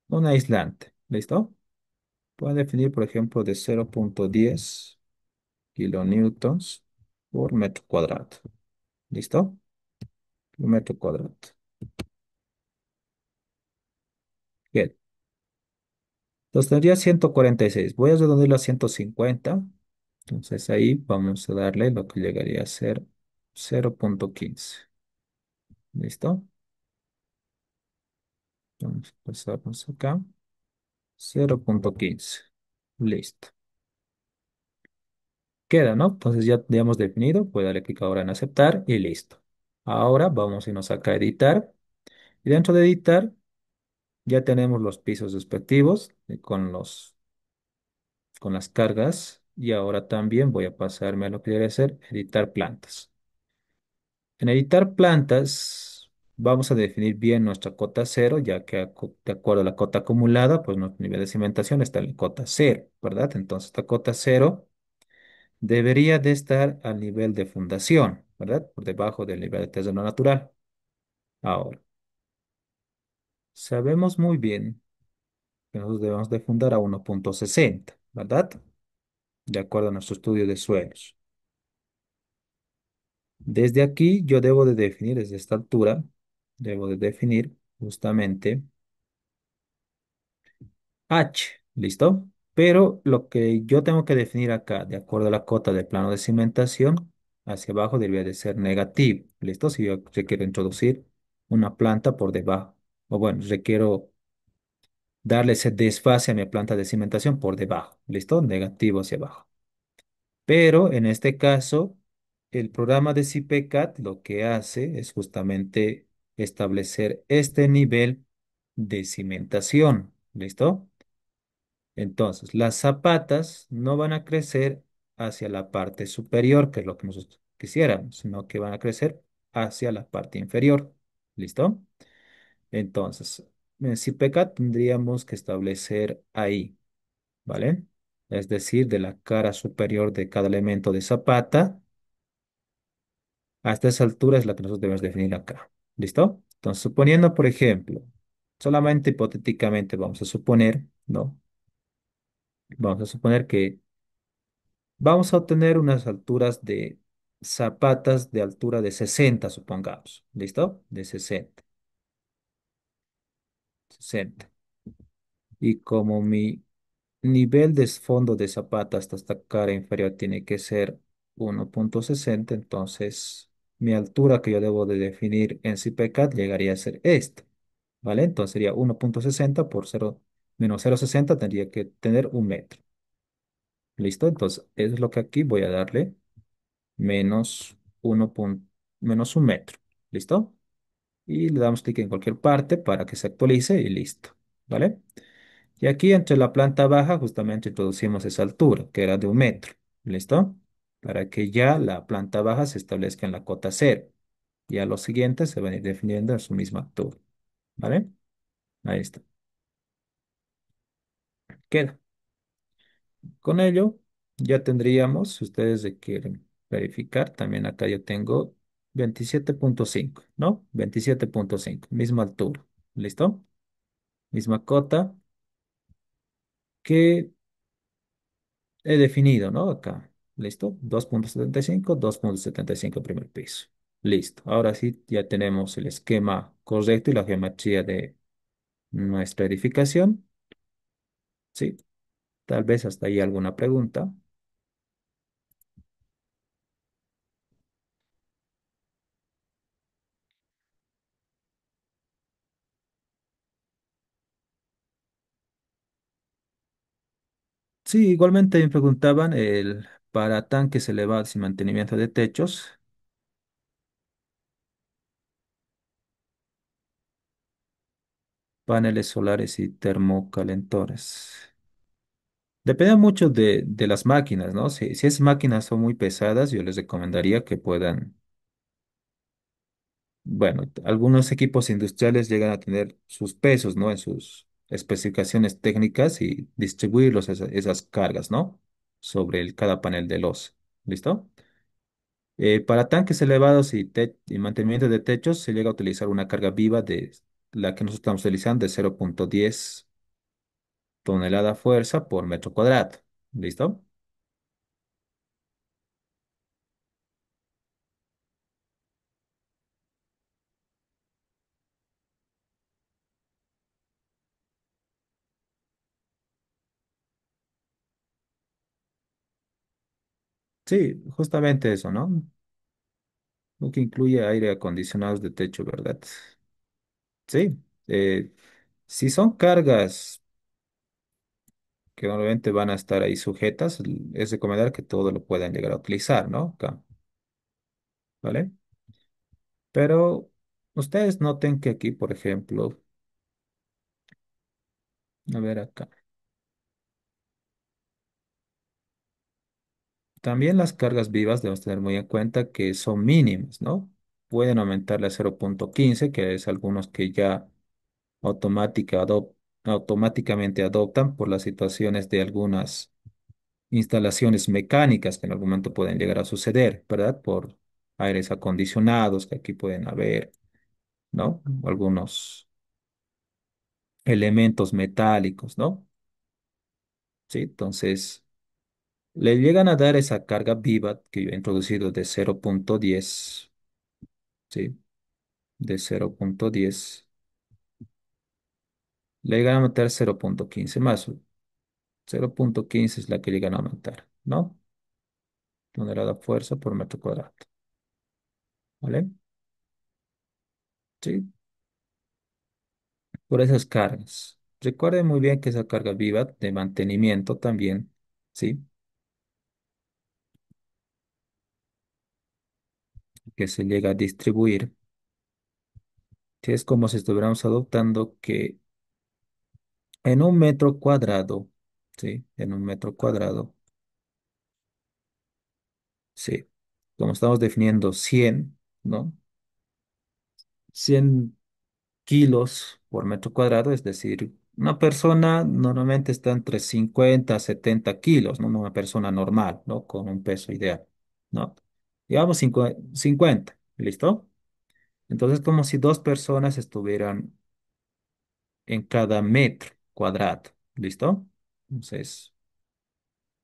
un aislante. ¿Listo? Puedo definir, por ejemplo, de 0,10 kilonewtons por metro cuadrado. ¿Listo? Por metro cuadrado. Bien. Entonces tendría 146. Voy a redondearlo a 150. Entonces ahí vamos a darle lo que llegaría a ser 0,15. ¿Listo? Vamos a pasarnos acá. 0,15. Listo. Queda, ¿no? Entonces ya hemos definido. Voy a darle clic ahora en aceptar y listo. Ahora vamos a irnos acá a editar. Y dentro de editar ya tenemos los pisos respectivos con las cargas. Y ahora también voy a pasarme a lo que debe ser editar plantas. En editar plantas, vamos a definir bien nuestra cota cero, ya que de acuerdo a la cota acumulada, pues nuestro nivel de cimentación está en cota cero, ¿verdad? Entonces, esta cota cero debería de estar al nivel de fundación, ¿verdad? Por debajo del nivel de terreno natural. Ahora, sabemos muy bien que nosotros debemos de fundar a 1,60, ¿verdad? De acuerdo a nuestro estudio de suelos. Desde aquí yo debo de definir, desde esta altura, debo de definir justamente H, ¿listo? Pero lo que yo tengo que definir acá, de acuerdo a la cota del plano de cimentación, hacia abajo debería de ser negativo, ¿listo? Si yo quiero introducir una planta por debajo, o bueno, requiero darle ese desfase a mi planta de cimentación por debajo, ¿listo? Negativo hacia abajo. Pero en este caso, el programa de CIPECAT lo que hace es justamente establecer este nivel de cimentación, ¿listo? Entonces, las zapatas no van a crecer hacia la parte superior, que es lo que nosotros quisiéramos, sino que van a crecer hacia la parte inferior. ¿Listo? Entonces, en CPK tendríamos que establecer ahí, ¿vale? Es decir, de la cara superior de cada elemento de zapata hasta esa altura es la que nosotros debemos definir acá. ¿Listo? Entonces, suponiendo, por ejemplo, solamente hipotéticamente vamos a suponer ¿no? Vamos a suponer que vamos a obtener unas alturas de zapatas de altura de 60, supongamos. ¿Listo? De 60. Y como mi nivel de fondo de zapata hasta esta cara inferior tiene que ser 1,60, entonces mi altura que yo debo de definir en CPCAD llegaría a ser esta, ¿vale? Entonces sería 1,60 por 0 menos 0,60 tendría que tener 1 metro. ¿Listo? Entonces eso es lo que aquí voy a darle menos 1 metro. ¿Listo? Y le damos clic en cualquier parte para que se actualice y listo. ¿Vale? Y aquí entre la planta baja justamente introducimos esa altura, que era de 1 metro. ¿Listo? Para que ya la planta baja se establezca en la cota cero. Ya los siguientes se van a ir definiendo en su misma altura. ¿Vale? Ahí está. Queda. Con ello, ya tendríamos, si ustedes le quieren verificar, también acá yo tengo 27,5, ¿no? 27,5, misma altura. ¿Listo? Misma cota que he definido, ¿no? Acá. ¿Listo? 2,75, 2,75 primer piso. Listo. Ahora sí, ya tenemos el esquema correcto y la geometría de nuestra edificación. Sí. Tal vez hasta ahí alguna pregunta. Sí, igualmente me preguntaban para tanques elevados y mantenimiento de techos, paneles solares y termocalentores. Depende mucho de las máquinas, ¿no? Si esas máquinas son muy pesadas, yo les recomendaría que puedan, bueno, algunos equipos industriales llegan a tener sus pesos, ¿no? En sus especificaciones técnicas y distribuirlos esas cargas, ¿no? Sobre cada panel de los. ¿Listo? Para tanques elevados y mantenimiento de techos se llega a utilizar una carga viva de la que nosotros estamos utilizando de 0,10 tonelada fuerza por metro cuadrado. ¿Listo? Sí, justamente eso, ¿no? Lo que incluye aire acondicionados de techo, ¿verdad? Sí. eh, si son cargas que normalmente van a estar ahí sujetas, es recomendar que todo lo puedan llegar a utilizar, ¿no? Acá, ¿vale? Pero ustedes noten que aquí, por ejemplo, a ver acá. También las cargas vivas debemos tener muy en cuenta que son mínimas, ¿no? Pueden aumentarle a 0,15, que es algunos que ya automáticamente adoptan por las situaciones de algunas instalaciones mecánicas que en algún momento pueden llegar a suceder, ¿verdad? Por aires acondicionados que aquí pueden haber, ¿no? Algunos elementos metálicos, ¿no? Sí, entonces le llegan a dar esa carga viva que yo he introducido de 0,10. ¿Sí? De 0,10, le llegan a aumentar 0,15 más. 0,15 es la que llegan a aumentar, ¿no? Tonelada fuerza por metro cuadrado, ¿vale? Sí, por esas cargas. Recuerden muy bien que esa carga viva de mantenimiento también, ¿sí? Que se llega a distribuir, que es como si estuviéramos adoptando que en 1 metro cuadrado, ¿sí? En 1 metro cuadrado, sí. Como estamos definiendo 100, ¿no? 100 kilos por metro cuadrado, es decir, una persona normalmente está entre 50 a 70 kilos, ¿no? Una persona normal, ¿no? Con un peso ideal, ¿no? Digamos 50, ¿listo? Entonces, como si dos personas estuvieran en cada metro cuadrado. ¿Listo? Entonces,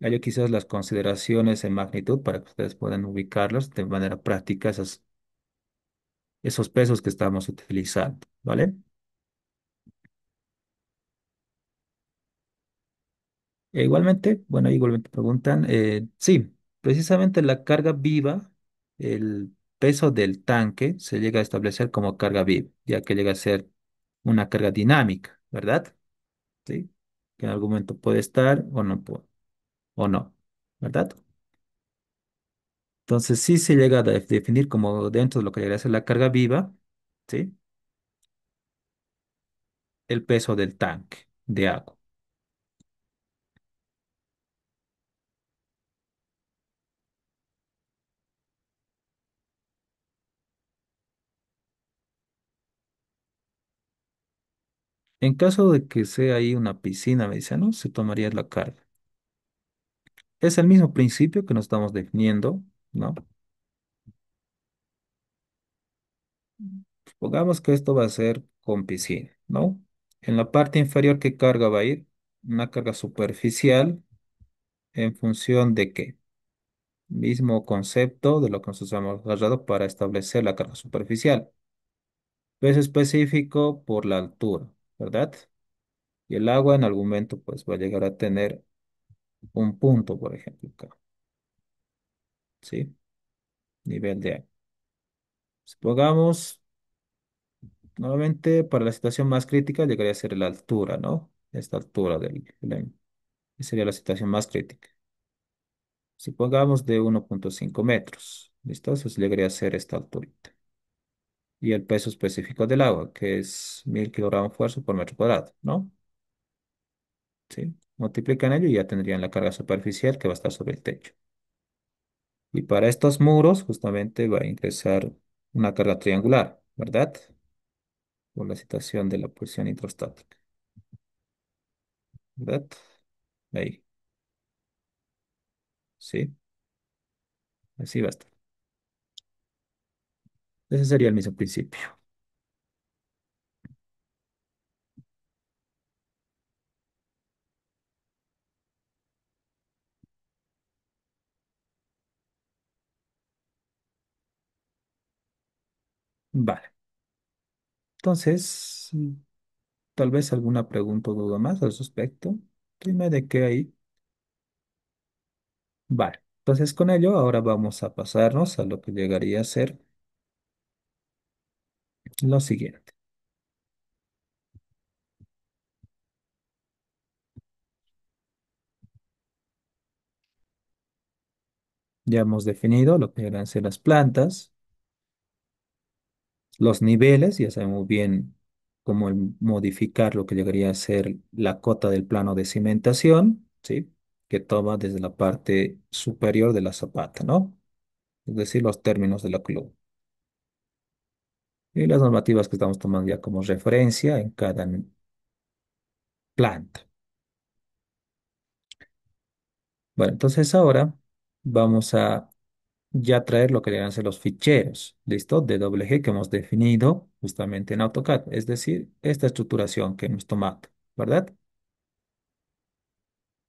hay quizás las consideraciones en magnitud para que ustedes puedan ubicarlos de manera práctica esos pesos que estamos utilizando, ¿vale? E igualmente, bueno, igualmente preguntan, sí, precisamente la carga viva, el peso del tanque se llega a establecer como carga viva, ya que llega a ser una carga dinámica, ¿verdad? Sí, que en algún momento puede estar o no puede, o no, ¿verdad? Entonces sí se llega a definir como dentro de lo que llega a ser la carga viva, ¿sí? El peso del tanque de agua. En caso de que sea ahí una piscina, me dice, ¿no? Se tomaría la carga. Es el mismo principio que nos estamos definiendo, ¿no? Supongamos que esto va a ser con piscina, ¿no? En la parte inferior, ¿qué carga va a ir? Una carga superficial en función de qué. Mismo concepto de lo que nos hemos agarrado para establecer la carga superficial. Peso específico por la altura, ¿verdad? Y el agua en algún momento pues va a llegar a tener un punto, por ejemplo, acá, ¿sí? Nivel de agua. Supongamos, nuevamente, para la situación más crítica llegaría a ser la altura, ¿no? Esta altura sería la situación más crítica. Supongamos de 1,5 metros. ¿Listo? Eso llegaría a ser esta altura. Y el peso específico del agua, que es 1000 kilogramos por metro cuadrado, ¿no? ¿Sí? Multiplican ello y ya tendrían la carga superficial que va a estar sobre el techo. Y para estos muros, justamente va a ingresar una carga triangular, ¿verdad? Por la situación de la presión hidrostática, ¿verdad? Ahí, sí, así va a estar. Ese sería el mismo principio. Vale. Entonces, tal vez alguna pregunta o duda más al respecto. Dime de qué hay. Vale. Entonces, con ello, ahora vamos a pasarnos a lo que llegaría a ser lo siguiente. Ya hemos definido lo que llegan a ser las plantas, los niveles, ya sabemos bien cómo modificar lo que llegaría a ser la cota del plano de cimentación, ¿sí? Que toma desde la parte superior de la zapata, ¿no? Es decir, los términos de la columna. Y las normativas que estamos tomando ya como referencia en cada planta. Bueno, entonces ahora vamos a ya traer lo que deben ser los ficheros, ¿listo? De doble G que hemos definido justamente en AutoCAD, es decir, esta estructuración que hemos tomado, ¿verdad?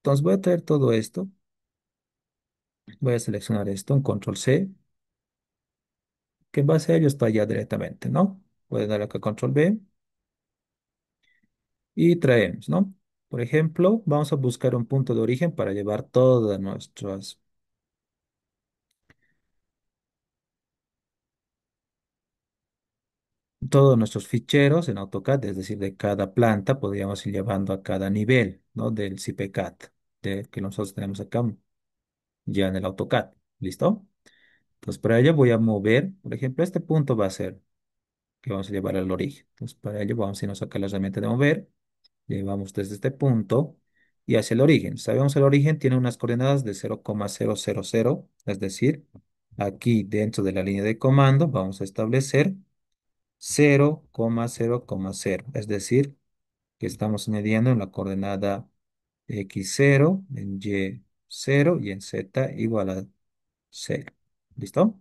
Entonces voy a traer todo esto, voy a seleccionar esto en Control C, que en base a ello está ya directamente, ¿no? Voy a dar acá Control V y traemos, ¿no? Por ejemplo, vamos a buscar un punto de origen para llevar todos nuestros ficheros en AutoCAD, es decir, de cada planta, podríamos ir llevando a cada nivel, ¿no? Del CPCAD, que nosotros tenemos acá ya en el AutoCAD. ¿Listo? Entonces, para ello voy a mover, por ejemplo, este punto va a ser que vamos a llevar al origen. Entonces, para ello vamos a irnos acá a la herramienta de mover, llevamos desde este punto y hacia el origen. Sabemos el origen tiene unas coordenadas de 0,000, es decir, aquí dentro de la línea de comando vamos a establecer 0,0,0, es decir, que estamos midiendo en la coordenada x0, en y0 y en z igual a 0. ¿Listo?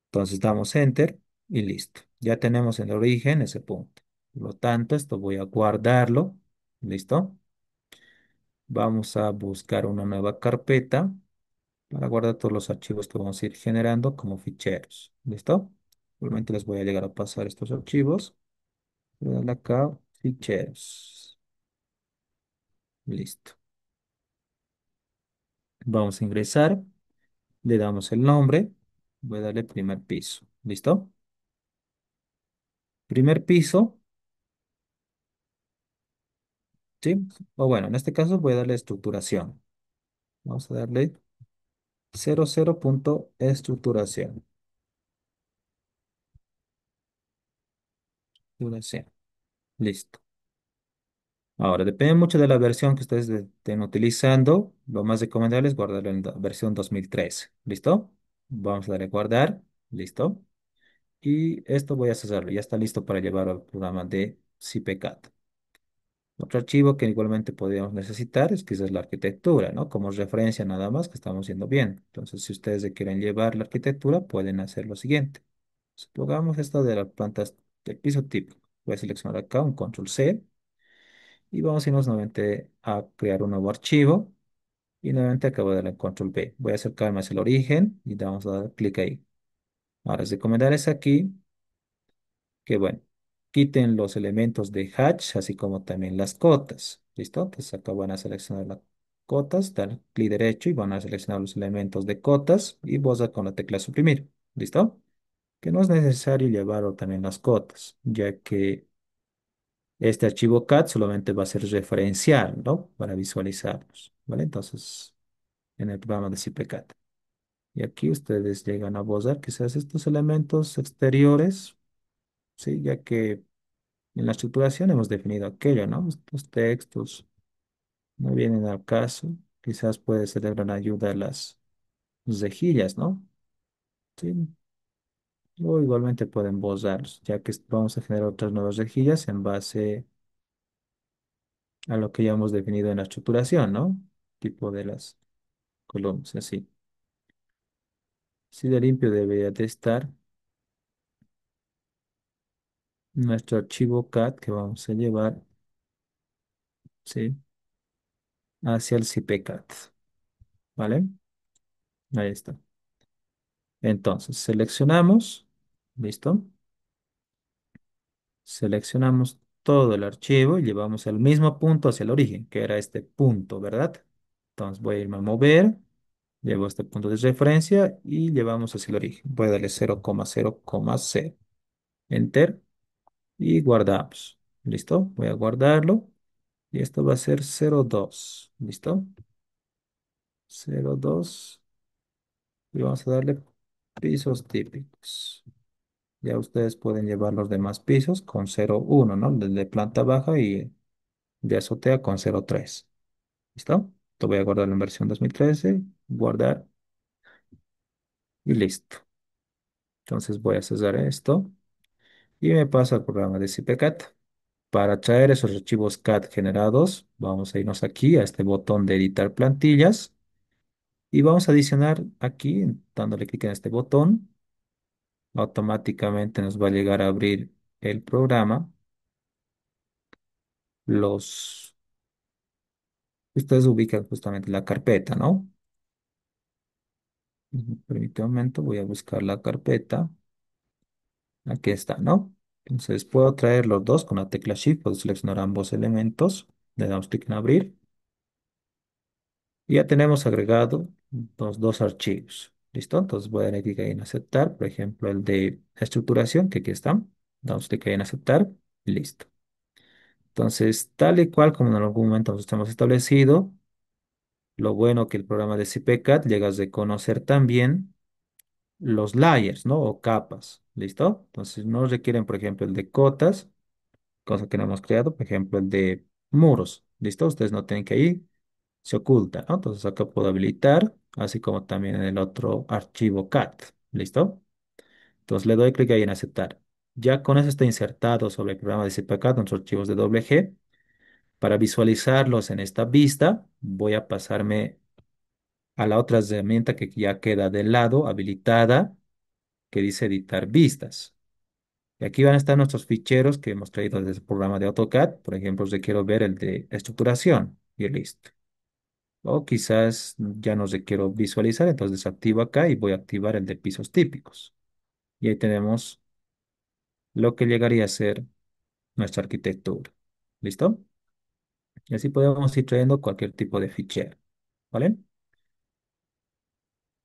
Entonces damos enter y listo. Ya tenemos el origen ese punto. Por lo tanto, esto voy a guardarlo ¿Listo? Vamos a buscar una nueva carpeta para guardar todos los archivos que vamos a ir generando como ficheros. ¿Listo? Igualmente les voy a llegar a pasar estos archivos. Voy a darle acá, ficheros. Listo. Vamos a ingresar, le damos el nombre, voy a darle primer piso. ¿Listo? Primer piso, ¿sí? O bueno, en este caso voy a darle estructuración. Vamos a darle 00 punto estructuración. Estructuración. Listo. Ahora, depende mucho de la versión que ustedes estén utilizando. Lo más recomendable es guardarlo en la versión 2013. ¿Listo? Vamos a darle guardar. ¿Listo? Y esto voy a cesarlo. Ya está listo para llevar al programa de CPCAT. Otro archivo que igualmente podríamos necesitar es quizás la arquitectura, ¿no? Como referencia nada más que estamos yendo bien. Entonces, si ustedes le quieren llevar la arquitectura, pueden hacer lo siguiente. Supongamos esto de las plantas del piso típico. Voy a seleccionar acá un control C y vamos a irnos nuevamente a crear un nuevo archivo y nuevamente acabo de darle control B. Voy a acercarme hacia el origen y vamos a dar clic ahí. Ahora, es recomendar es aquí que, bueno, quiten los elementos de hatch, así como también las cotas. ¿Listo? Entonces acá van a seleccionar las cotas, dar clic derecho y van a seleccionar los elementos de cotas y borrar con la tecla suprimir. ¿Listo? Que no es necesario llevar también las cotas, ya que este archivo CAD solamente va a ser referencial, ¿no? Para visualizarlos, ¿vale? Entonces, en el programa de CPCAD. Y aquí ustedes llegan a borrar quizás estos elementos exteriores, ¿sí? Ya que en la estructuración hemos definido aquello, ¿no? Estos textos no vienen al caso. Quizás puede ser de gran ayuda las rejillas, ¿no? Sí. O igualmente pueden borrarlos, ya que vamos a generar otras nuevas rejillas en base a lo que ya hemos definido en la estructuración, ¿no? Tipo de las columnas, así. Así de limpio debería de estar nuestro archivo CAD que vamos a llevar, ¿sí? Hacia el CPCAD, ¿vale? Ahí está. Entonces, seleccionamos, ¿listo? Seleccionamos todo el archivo y llevamos al mismo punto hacia el origen, que era este punto, ¿verdad? Entonces voy a irme a mover, llevo este punto de referencia y llevamos hacia el origen. Voy a darle 0,0,0. Enter y guardamos. ¿Listo? Voy a guardarlo y esto va a ser 0,2. ¿Listo? 0,2 y vamos a darle pisos típicos. Ya ustedes pueden llevar los demás pisos con 0,1, ¿no? Desde planta baja y de azotea con 0,3. ¿Listo? Lo voy a guardar en versión 2013, guardar y listo. Entonces voy a cesar esto y me paso al programa de CPCAT. Para traer esos archivos CAD generados, vamos a irnos aquí a este botón de editar plantillas y vamos a adicionar aquí, dándole clic en este botón, automáticamente nos va a llegar a abrir el programa. Los, ustedes ubican justamente la carpeta, ¿no? Permítame un momento, voy a buscar la carpeta. Aquí está, ¿no? Entonces puedo traer los dos con la tecla Shift, puedo seleccionar ambos elementos, le damos clic en abrir y ya tenemos agregado los dos archivos. ¿Listo? Entonces voy a darle clic ahí en aceptar, por ejemplo, el de estructuración, que aquí está. Damos clic ahí en aceptar y listo. Entonces, tal y cual como en algún momento nos hemos establecido, lo bueno que el programa de CPCAD llega a reconocer también los layers, ¿no? O capas. ¿Listo? Entonces, no requieren, por ejemplo, el de cotas, cosa que no hemos creado, por ejemplo, el de muros. ¿Listo? Ustedes no tienen que ir, se oculta, ¿no? Entonces acá puedo habilitar, así como también en el otro archivo CAT. ¿Listo? Entonces le doy clic ahí en aceptar. Ya con eso está insertado sobre el programa de CPCAT nuestros archivos de doble G. Para visualizarlos en esta vista, voy a pasarme a la otra herramienta que ya queda del lado, habilitada, que dice editar vistas. Y aquí van a estar nuestros ficheros que hemos traído desde el programa de AutoCAD. Por ejemplo, requiero ver el de estructuración y listo. O quizás ya no requiero visualizar, entonces desactivo acá y voy a activar el de pisos típicos. Y ahí tenemos lo que llegaría a ser nuestra arquitectura. ¿Listo? Y así podemos ir trayendo cualquier tipo de fichero. ¿Vale?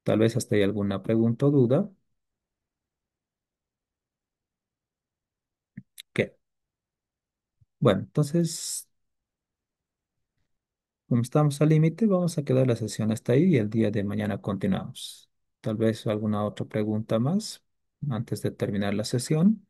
Tal vez hasta hay alguna pregunta o duda. ¿Qué? Bueno, entonces, como estamos al límite, vamos a quedar la sesión hasta ahí y el día de mañana continuamos. Tal vez alguna otra pregunta más antes de terminar la sesión.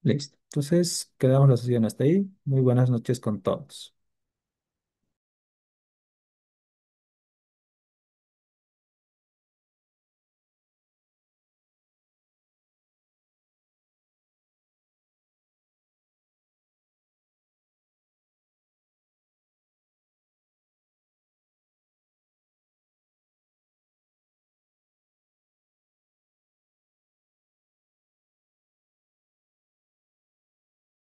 Listo. Entonces, quedamos la sesión hasta ahí. Muy buenas noches con todos.